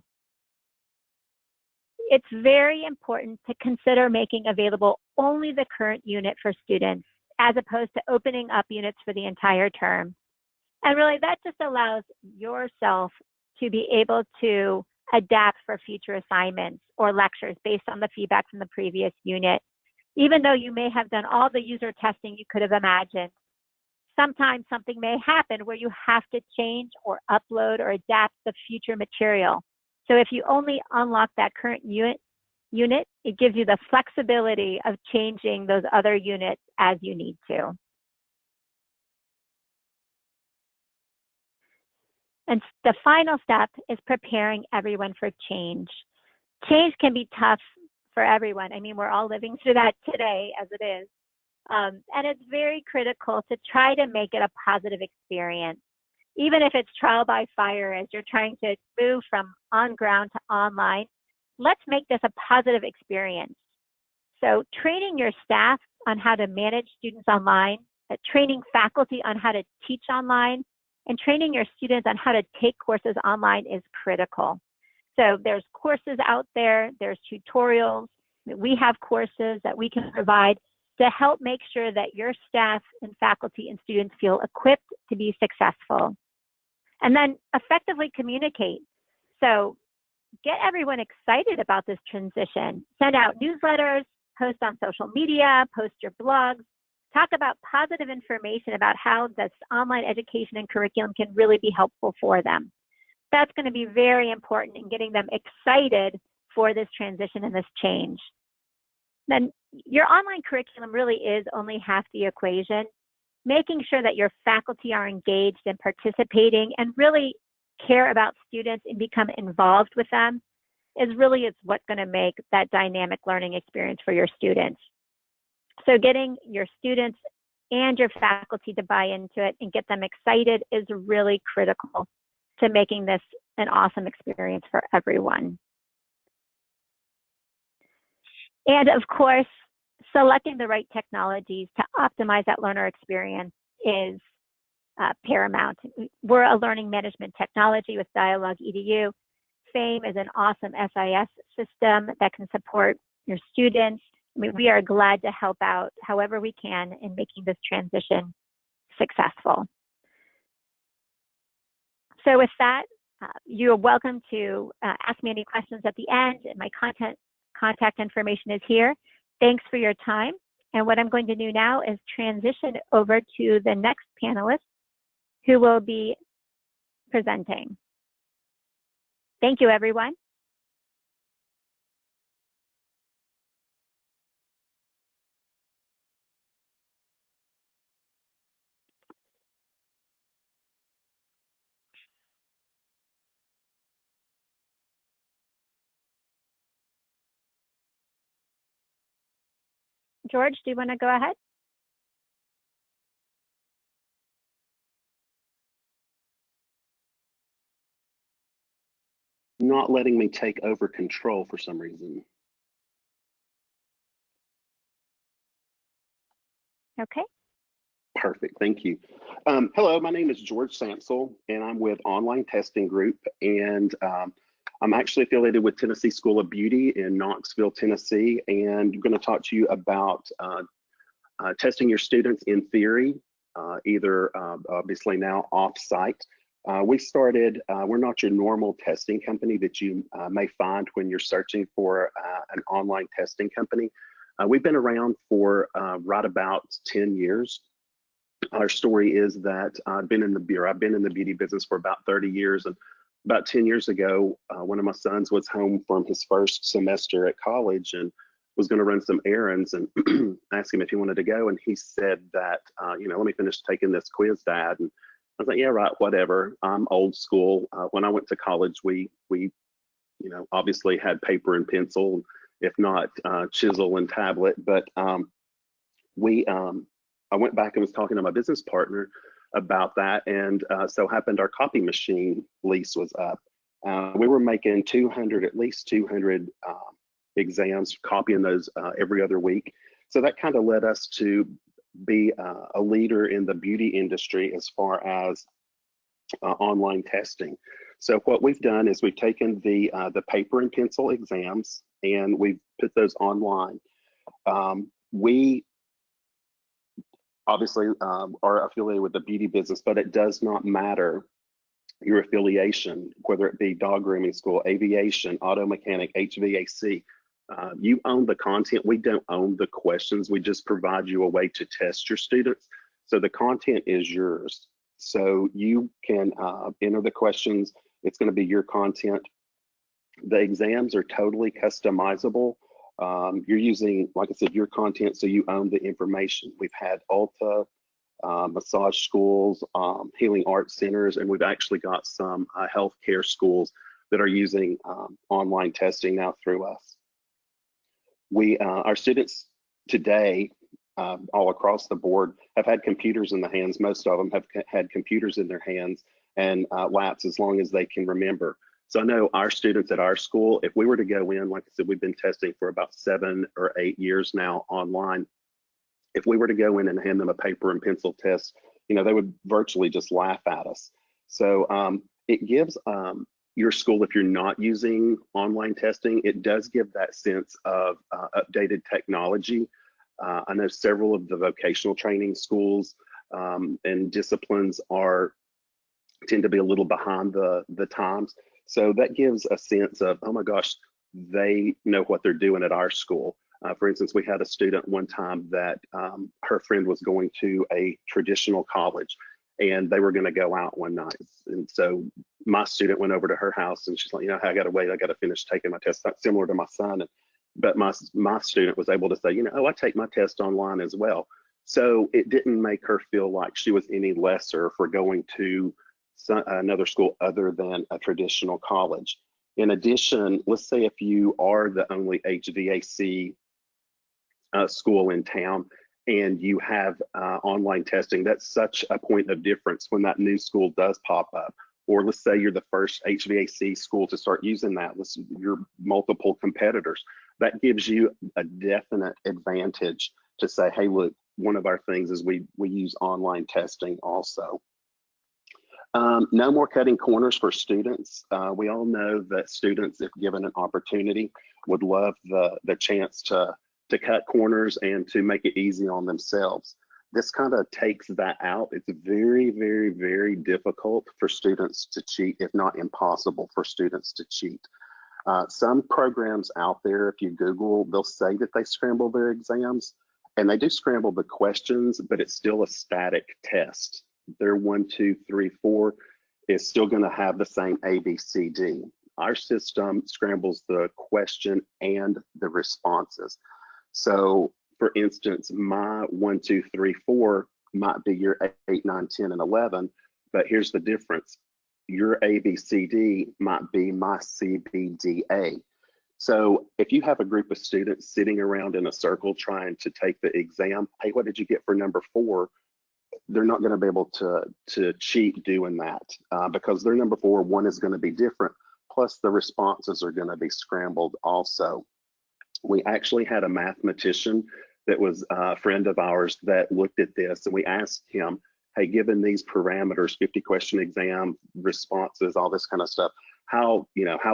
It's very important to consider making available only the current unit for students as opposed to opening up units for the entire term. And really that just allows yourself to be able to adapt for future assignments or lectures based on the feedback from the previous unit. Even though you may have done all the user testing you could have imagined, sometimes something may happen where you have to change or upload or adapt the future material. So if you only unlock that current unit, it gives you the flexibility of changing those other units as you need to. And the final step is preparing everyone for change. Change can be tough for everyone. I mean, we're all living through that today as it is. And it's very critical to try to make it a positive experience. Even if it's trial by fire as you're trying to move from on ground to online, let's make this a positive experience. So training your staff on how to manage students online, training faculty on how to teach online, and training your students on how to take courses online is critical. So there's courses out there, there's tutorials, we have courses that we can provide to help make sure that your staff and faculty and students feel equipped to be successful. And then effectively communicate. So get everyone excited about this transition. Send out newsletters, post on social media, post your blogs, talk about positive information about how this online education and curriculum can really be helpful for them. That's going to be very important in getting them excited for this transition and this change. Then your online curriculum really is only half the equation. Making sure that your faculty are engaged and participating and really care about students and become involved with them is what's going to make that dynamic learning experience for your students. So getting your students and your faculty to buy into it and get them excited is really critical to making this an awesome experience for everyone. And of course, selecting the right technologies to optimize that learner experience is paramount. We're a learning management technology with dialogEDU. FAME is an awesome SIS system that can support your students. I mean, we are glad to help out however we can in making this transition successful. So with that, you're welcome to ask me any questions at the end. My contact information is here. Thanks for your time. And what I'm going to do now is transition over to the next panelist who will be presenting. Thank you, everyone. George, do you want to go ahead? Not letting me take over control for some reason. Okay. Perfect, thank you. Hello, my name is George Sampsel, and I'm with Online Testing Group, and I'm actually affiliated with Tennessee School of Beauty in Knoxville, Tennessee, and I'm going to talk to you about testing your students in theory, either obviously now off-site. We started, we're not your normal testing company that you may find when you're searching for an online testing company. We've been around for right about 10 years. Our story is that I've been in the beauty business for about 30 years, and about 10 years ago, one of my sons was home from his first semester at college and was going to run some errands, and asked him if he wanted to go, and he said that, you know, let me finish taking this quiz, Dad. And I was like, yeah, right, whatever. I'm old school. When I went to college, we you know, obviously had paper and pencil, if not chisel and tablet. But I went back and was talking to my business partner about that, and so happened our copy machine lease was up. We were making at least 200 exams, copying those every other week. So that kind of led us to be a leader in the beauty industry as far as online testing. So what we've done is we've taken the paper and pencil exams and we've put those online. We obviously are affiliated with the beauty business, but it does not matter your affiliation, whether it be dog grooming school, aviation, auto mechanic, HVAC. You own the content. We don't own the questions. We just provide you a way to test your students. So the content is yours. So you can enter the questions. It's going to be your content. The exams are totally customizable. You're using, like I said, your content, so you own the information. We've had Ulta, massage schools, healing arts centers, and we've actually got some healthcare schools that are using online testing now through us. Our students today, all across the board, have had computers in the hands. Most of them have had computers in their hands and laps as long as they can remember. So I know our students at our school, if we were to go in, like I said, we've been testing for about 7 or 8 years now online. If we were to go in and hand them a paper and pencil test, you know, they would virtually just laugh at us. So it gives your school, if you're not using online testing, it does give that sense of updated technology. I know several of the vocational training schools and disciplines tend to be a little behind the times. So that gives a sense of, oh my gosh, they know what they're doing at our school. For instance, we had a student one time that her friend was going to a traditional college and they were going to go out one night. And so my student went over to her house and she's like, you know, I got to wait, I got to finish taking my test. That's similar to my son. But my student was able to say, you know, oh, I take my test online as well. So it didn't make her feel like she was any lesser for going to another school other than a traditional college. In addition, let's say if you are the only HVAC school in town and you have online testing, that's such a point of difference when that new school does pop up. Or let's say you're the first HVAC school to start using that. You're multiple competitors. That gives you a definite advantage to say, hey, look, one of our things is we use online testing also. No more cutting corners for students. We all know that students, if given an opportunity, would love the chance to cut corners and to make it easy on themselves. This kind of takes that out. It's very, very, very difficult for students to cheat, if not impossible for students to cheat. Some programs out there, if you Google, they'll say that they scramble their exams, and they do scramble the questions, but it's still a static test. Their 1, 2, 3, 4 is still going to have the same A, B, C, D. Our system scrambles the question and the responses. So, for instance, my 1, 2, 3, 4 might be your 8, 9, 10, and 11, but here's the difference. Your A, B, C, D might be my C, B, D, A. So if you have a group of students sitting around in a circle trying to take the exam, hey, what did you get for number 4? They're not going to be able to cheat doing that because their number 4, 1 is going to be different. Plus the responses are going to be scrambled also. We actually had a mathematician that was a friend of ours that looked at this, and we asked him, hey, given these parameters, 50 question exam, responses, all this kind of stuff, how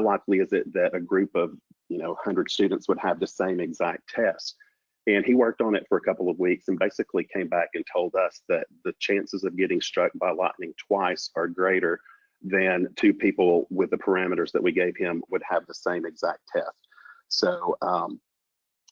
likely is it that a group of 100 students would have the same exact test? And he worked on it for a couple of weeks and basically came back and told us that the chances of getting struck by lightning twice are greater than 2 people with the parameters that we gave him would have the same exact test. So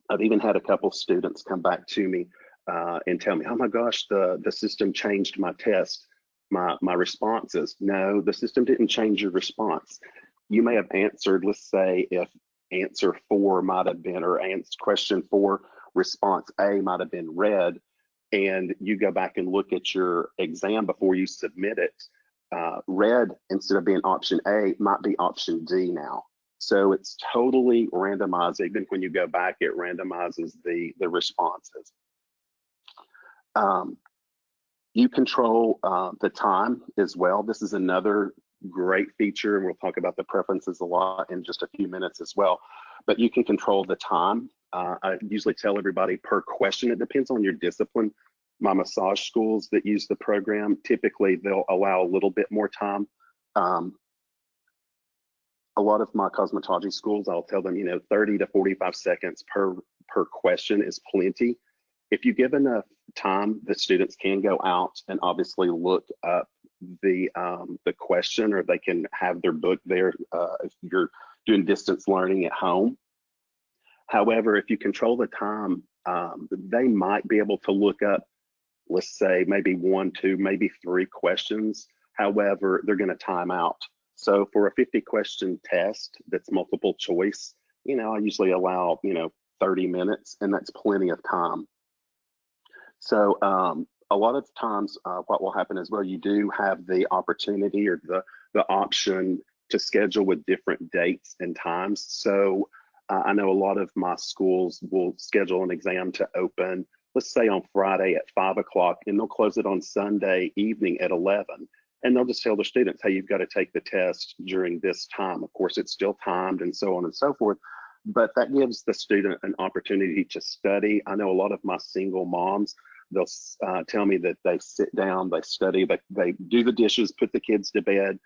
I've even had a couple students come back to me and tell me, oh my gosh, the system changed my test, my responses. No, the system didn't change your response. You may have answered, let's say if answer 4 might have been, or question 4, response A might have been red, and you go back and look at your exam before you submit it, red, instead of being option A, might be option D now. So it's totally randomized. Even when you go back, it randomizes the responses. You control the time as well. This is another great feature, and we'll talk about the preferences a lot in just a few minutes as well. But you can control the time. I usually tell everybody per question. It depends on your discipline. My massage schools that use the program, typically they'll allow a little bit more time. A lot of my cosmetology schools, I'll tell them, 30 to 45 seconds per question is plenty. If you give enough time, the students can go out and obviously look up the question, or they can have their book there if you're doing distance learning at home. However, if you control the time, they might be able to look up, let's say maybe 1, 2, maybe 3 questions. However, they're going to time out. So for a 50 question test that's multiple choice, I usually allow 30 minutes, and that's plenty of time. So a lot of times what will happen as well, you do have the opportunity or the option to schedule with different dates and times. So I know a lot of my schools will schedule an exam to open, let's say on Friday at 5 o'clock, and they'll close it on Sunday evening at 11. And they'll just tell their students, hey, you've got to take the test during this time. Of course, it's still timed and so on and so forth, but that gives the student an opportunity to study. I know a lot of my single moms, they'll tell me that they sit down, they study, they do the dishes, put the kids to bed,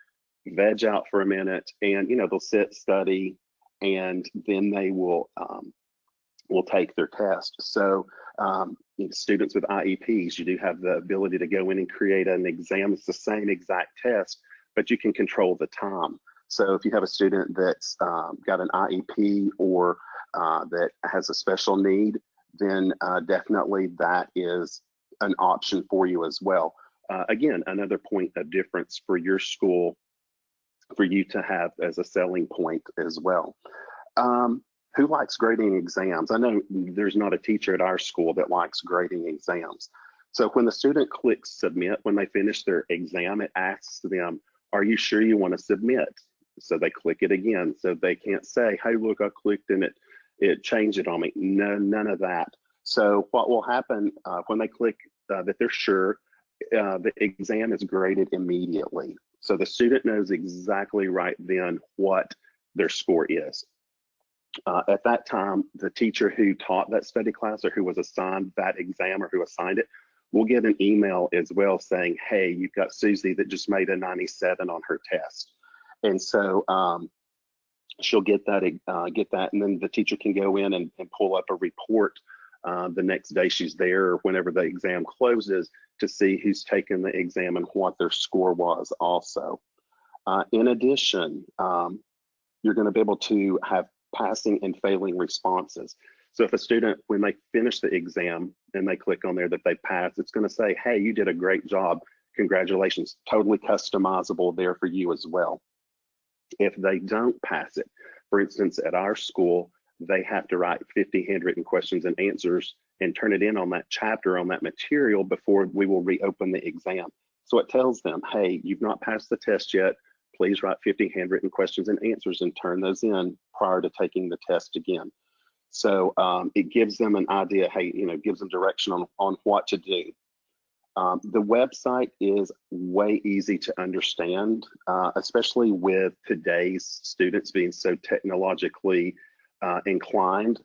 veg out for a minute, and they'll sit, study, and then they will take their test. So students with IEPs, you do have the ability to go in and create an exam. It's the same exact test, but you can control the time. So if you have a student that's got an IEP or that has a special need, then definitely that is an option for you as well. Again, another point of difference for your school for you to have as a selling point as well. Who likes grading exams? I know there's not a teacher at our school that likes grading exams. So when the student clicks submit, when they finish their exam, it asks them, Are you sure you want to submit? So they click it again. So they can't say, hey, look, I clicked and it changed it on me. No, none of that. So what will happen when they click that they're sure, the exam is graded immediately. So the student knows exactly right then what their score is. At that time, the teacher who taught that study class or who was assigned that exam or who assigned it will get an email as well saying, hey, you've got Susie that just made a 97 on her test. And so she'll get that, and then the teacher can go in and pull up a report the next day she's there or whenever the exam closes to see who's taken the exam and what their score was also. In addition, you're going to be able to have passing and failing responses. So if a student, when they finish the exam and they click on there that they passed, it's going to say, hey, you did a great job. Congratulations. Totally customizable there for you as well. If they don't pass it, for instance, at our school, they have to write 50 handwritten questions and answers and turn it in on that chapter, on that material before we will reopen the exam. So it tells them, hey, you've not passed the test yet. Please write 50 handwritten questions and answers and turn those in prior to taking the test again. So it gives them an idea, hey, gives them direction on what to do. The website is way easy to understand, especially with today's students being so technologically inclined.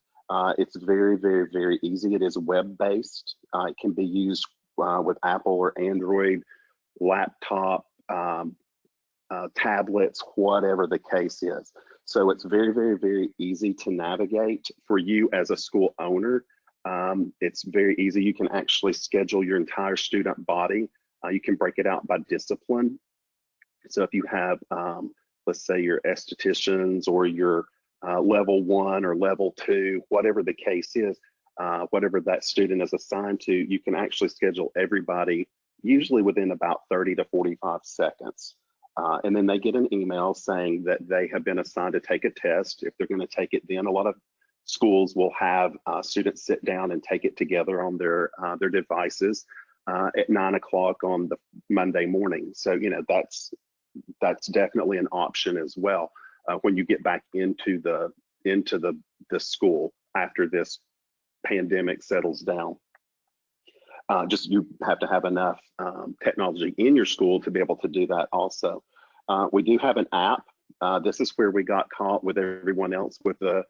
It's very, very, very easy. It is web-based. It can be used with Apple or Android, laptop, tablets, whatever the case is. So it's very, very, very easy to navigate for you as a school owner. It's very easy. You can actually schedule your entire student body. You can break it out by discipline. So if you have, let's say your estheticians or your level 1 or level 2, whatever the case is, whatever that student is assigned to, you can actually schedule everybody usually within about 30 to 45 seconds. And then they get an email saying that they have been assigned to take a test. If they're going to take it, then a lot of schools will have students sit down and take it together on their devices at 9 o'clock on the Monday morning. So that's definitely an option as well when you get back into the school after this pandemic settles down. Just you have to have enough technology in your school to be able to do that also. We do have an app. This is where we got caught with everyone else with the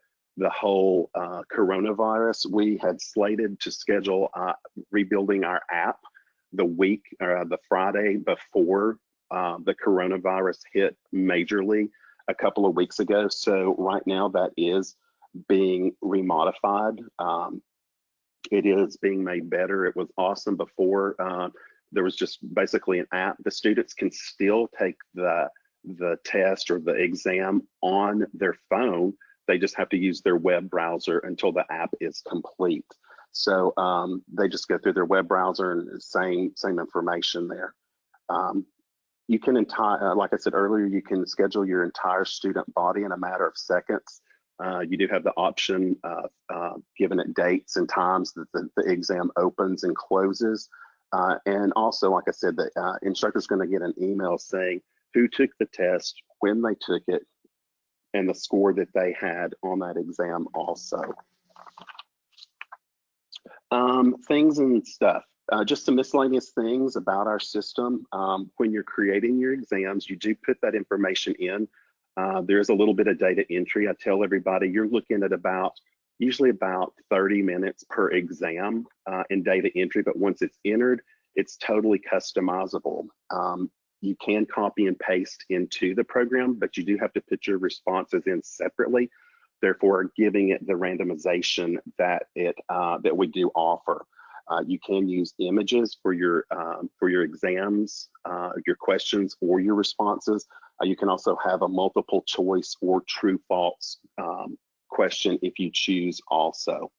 whole coronavirus. We had slated to schedule rebuilding our app the Friday before the coronavirus hit majorly a couple of weeks ago. So right now that is being remodified. It is being made better. It was awesome before. There was just basically an app. The students can still take the test or the exam on their phone. They just have to use their web browser until the app is complete. So they just go through their web browser and same information there. You can like I said earlier, you can schedule your entire student body in a matter of seconds. You do have the option of giving it dates and times that the exam opens and closes. And also, like I said, the instructor's going to get an email saying who took the test, when they took it, and the score that they had on that exam also. Things and stuff. Just some miscellaneous things about our system. When you're creating your exams, you do put that information in. There's a little bit of data entry. I tell everybody you're looking at usually about 30 minutes per exam in data entry, but once it's entered, it's totally customizable. You can copy and paste into the program, but you do have to put your responses in separately, therefore giving it the randomization that we do offer. You can use images for your exams, your questions, or your responses. You can also have a multiple choice or true false question if you choose also.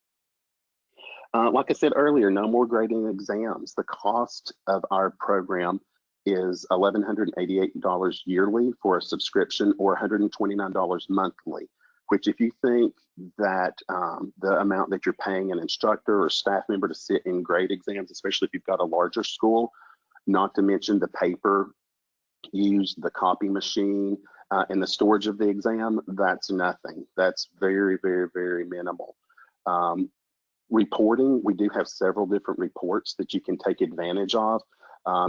Like I said earlier, no more grading exams. The cost of our program is $1,188 yearly for a subscription or $129 monthly, which if you think that the amount that you're paying an instructor or staff member to sit in grade exams, especially if you've got a larger school, not to mention the paper use the copy machine and the storage of the exam, that's nothing. That's very, very, very minimal. Reporting, we do have several different reports that you can take advantage of.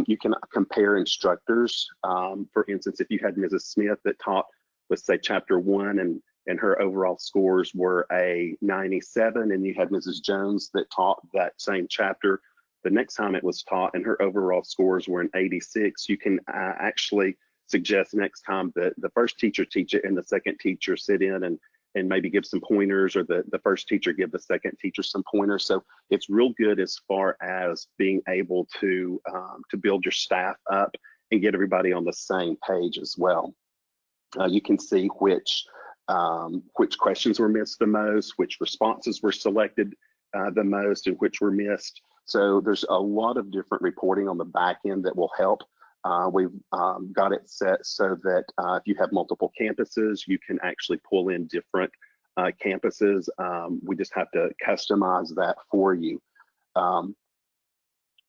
You can compare instructors. For instance, if you had Mrs. Smith that taught, let's say, chapter 1 and her overall scores were a 97, and you had Mrs. Jones that taught that same chapter the next time it was taught and her overall scores were an 86, you can actually suggest next time that the first teacher teach it and the second teacher sit in and maybe give some pointers, or the first teacher give the second teacher some pointers. So it's real good as far as being able to build your staff up and get everybody on the same page as well. You can see which questions were missed the most, which responses were selected the most, and which were missed. So there's a lot of different reporting on the back end that will help. We've got it set so that if you have multiple campuses, you can actually pull in different campuses. We just have to customize that for you.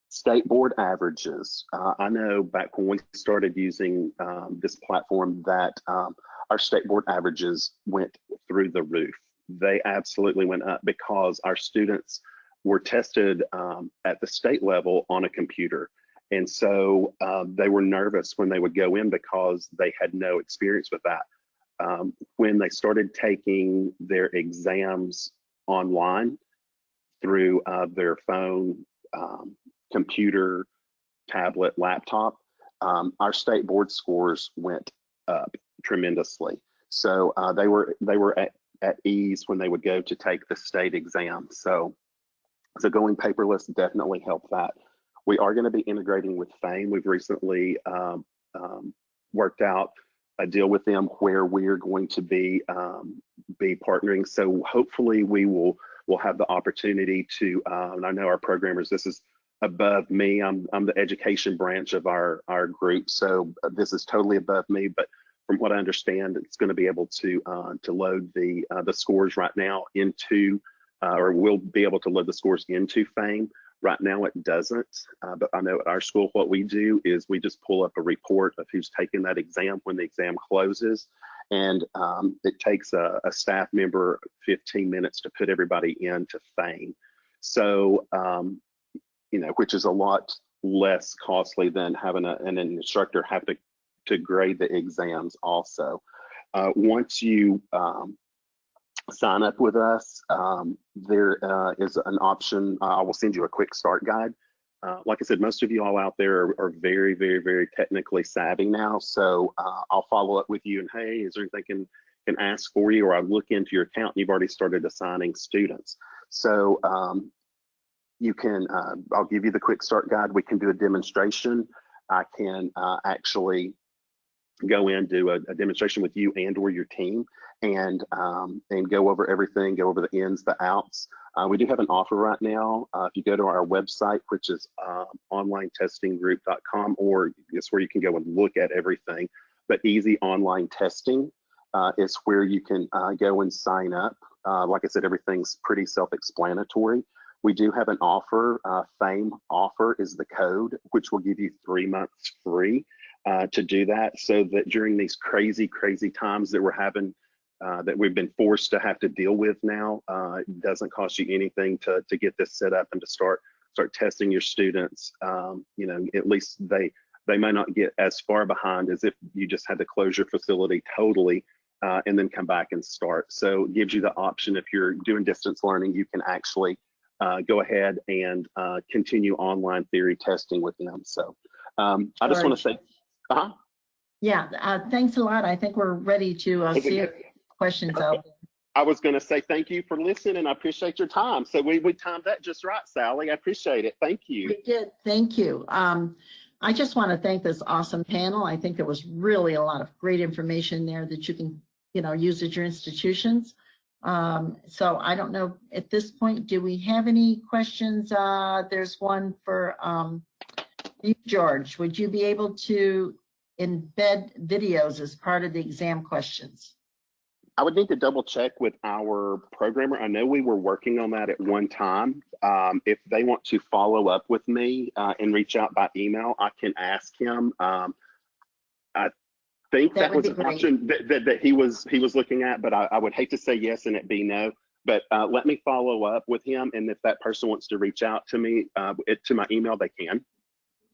State board averages. I know back when we started using this platform that our state board averages went through the roof. They absolutely went up because our students were tested at the state level on a computer. And so they were nervous when they would go in because they had no experience with that. When they started taking their exams online through their phone, computer, tablet, laptop, our state board scores went up tremendously. So they were at ease when they would go to take the state exam. So going paperless definitely helped that. We are going to be integrating with Fame. We've recently worked out a deal with them where we're going to be partnering. So hopefully we'll have the opportunity to, and I know our programmers, this is above me. I'm the education branch of our group, so this is totally above me. But from what I understand, it's going to be able to load the scores right now into, or we'll be able to load the scores into Fame. Right now it doesn't, but I know at our school what we do is we just pull up a report of who's taken that exam when the exam closes, and it takes a staff member 15 minutes to put everybody into Fame. So, you know, which is a lot less costly than having an instructor have to grade the exams also. Once you sign up with us, there is an option. I will send you a quick start guide. Like I said, most of you all out there are very, very, very technically savvy now. So I'll follow up with you and, hey, is there anything I can ask for you? Or I'll look into your account and you've already started assigning students. So you can, I'll give you the quick start guide. We can do a demonstration. I can actually go in, do a demonstration with you and or your team, and go over everything, go over the ins, the outs. We do have an offer right now. If you go to our website, which is onlinetestinggroup.com, or it's where you can go and look at everything. But Easy Online Testing is where you can go and sign up. Like I said, everything's pretty self-explanatory. We do have an offer. Fame offer is the code, which will give you 3 months free to do that, so that during these crazy, crazy times that we're having, that we've been forced to have to deal with now, it doesn't cost you anything to get this set up and to start testing your students. You know, at least they may not get as far behind as if you just had to close your facility totally and then come back and start. So it gives you the option, if you're doing distance learning, you can actually go ahead and continue online theory testing with them. So I just want to say, yeah, thanks a lot. I think we're ready to see if questions out there. I was going to say thank you for listening, and I appreciate your time. So we timed that just right, Sally. I appreciate it. Thank you. We did. Thank you. I just want to thank this awesome panel. I think there was really a lot of great information there that you can, you know, use at your institutions. So I don't know at this point, do we have any questions? There's one for you, George. Would you be able to embed videos as part of the exam questions? I would need to double check with our programmer. I know we were working on that at one time. If they want to follow up with me and reach out by email, I can ask him. I think That that would was be an great. option that he was looking at, but I would hate to say yes and it be no. But let me follow up with him, and if that person wants to reach out to me to my email, they can.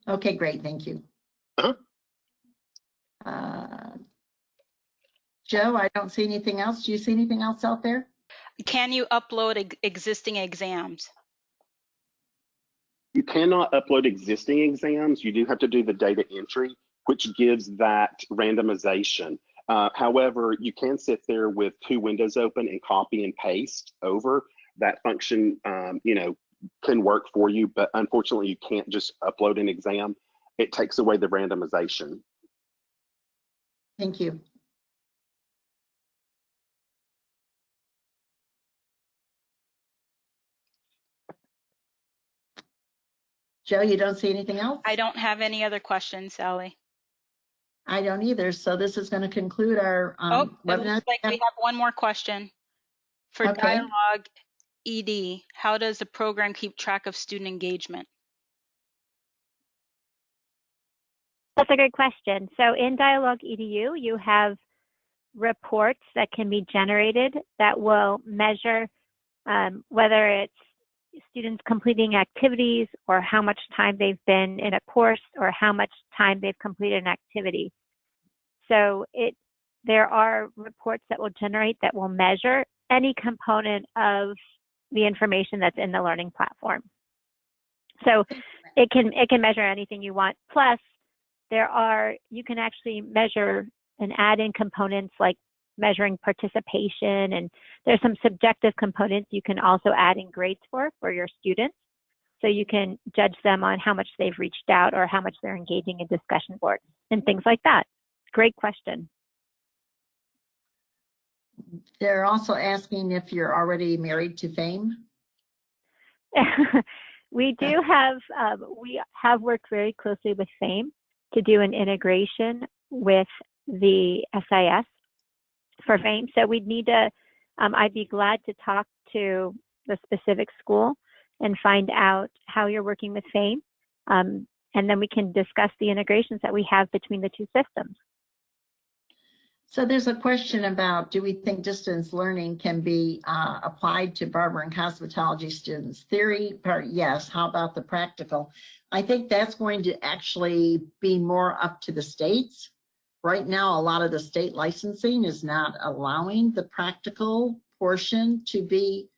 Okay, great. Thank you. Uh-huh. Joe, I don't see anything else. Do you see anything else out there? Can you upload existing exams? You cannot upload existing exams. You do have to do the data entry, which gives that randomization. However, you can sit there with 2 windows open and copy and paste over. That function, can work for you, but unfortunately, you can't just upload an exam. It takes away the randomization. Thank you. Joe, you don't see anything else? I don't have any other questions, Sally. I don't either. So this is going to conclude our It webinar. looks like we have one more question. For Okay. dialogEDU, how does the program keep track of student engagement? That's a good question. So in dialogEDU, you have reports that can be generated that will measure whether it's students completing activities or how much time they've been in a course or how much time they've completed an activity. So there are reports that will generate that will measure any component of the information that's in the learning platform. So it can measure anything you want. Plus, you can actually measure and add in components like measuring participation, and there's some subjective components you can also add in grades for your students. So you can judge them on how much they've reached out or how much they're engaging in discussion boards and things like that. Great question. They're also asking if you're already married to fame. We have worked very closely with FAME to do an integration with the SIS for FAME. So we'd need to, I'd be glad to talk to the specific school and find out how you're working with FAME. And then we can discuss the integrations that we have between the 2 systems. So there's a question about, do we think distance learning can be applied to barber and cosmetology students? Theory part, yes. How about the practical? I think that's going to actually be more up to the states. Right now, a lot of the state licensing is not allowing the practical portion to be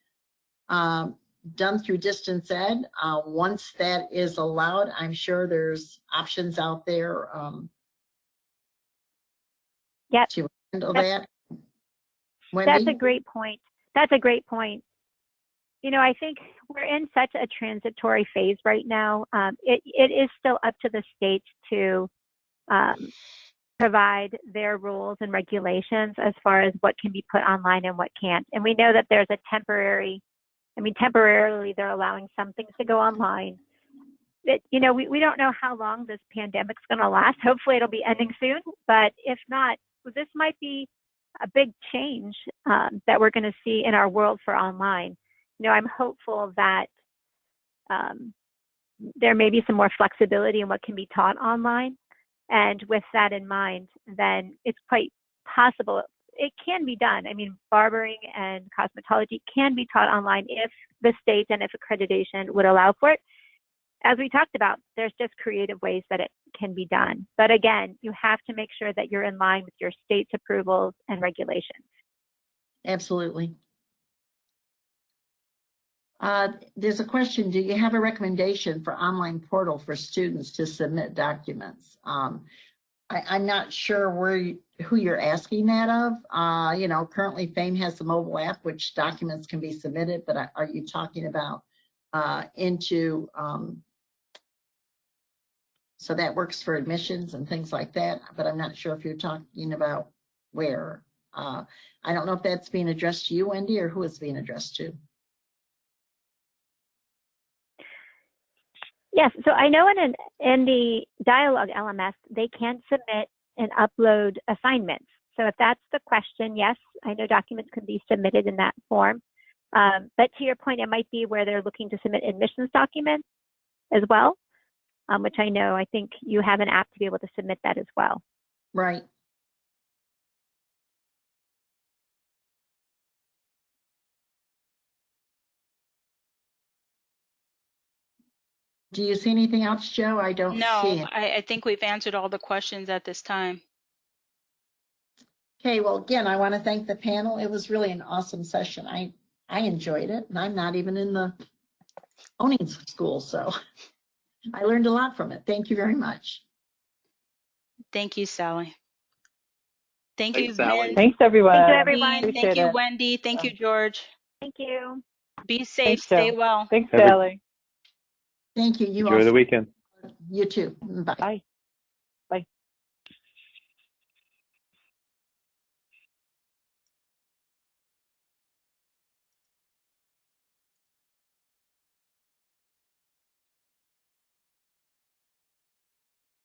done through distance ed. Once that is allowed, I'm sure there's options out there Yep. to handle that. Wendy? That's a great point. That's a great point. I think we're in such a transitory phase right now. It is still up to the states to provide their rules and regulations as far as what can be put online and what can't. And we know that there's a temporarily they're allowing some things to go online. We don't know how long this pandemic's going to last. Hopefully it'll be ending soon, but if not, this might be a big change that we're going to see in our world for online. I'm hopeful that there may be some more flexibility in what can be taught online. And with that in mind, then it's quite possible it can be done. I mean, barbering and cosmetology can be taught online if the state and if accreditation would allow for it. As we talked about, there's just creative ways that it can be done. But again, you have to make sure that you're in line with your state's approvals and regulations. Absolutely. There's a question, do you have a recommendation for online portal for students to submit documents? I'm not sure who you're asking that of. Currently FAME has the mobile app, which documents can be submitted, but are you talking about so that works for admissions and things like that, but I'm not sure if you're talking about where. I don't know if that's being addressed to you, Wendy, or who it's being addressed to. Yes, so I know in the Dialogue LMS, they can submit and upload assignments. So if that's the question, yes, I know documents can be submitted in that form. But to your point, it might be where they're looking to submit admissions documents as well, which I think you have an app to be able to submit that as well. Right. Do you see anything else, Joe? I don't see No, it. I think we've answered all the questions at this time. Okay, well, again, I want to thank the panel. It was really an awesome session. I enjoyed it, and I'm not even in the owning school, so I learned a lot from it. Thank you very much. Thank you, Sally. Thank you, Thanks, Sally. Vince. Thanks, everyone. Thank you, Thank everyone. Thank Appreciate you, it. Wendy. Thank you, George. Thank you. Be safe. Thanks, Stay Joe. well. Thanks, Every- Sally. Thank you. You Enjoy the also. weekend. You too. Bye. Bye.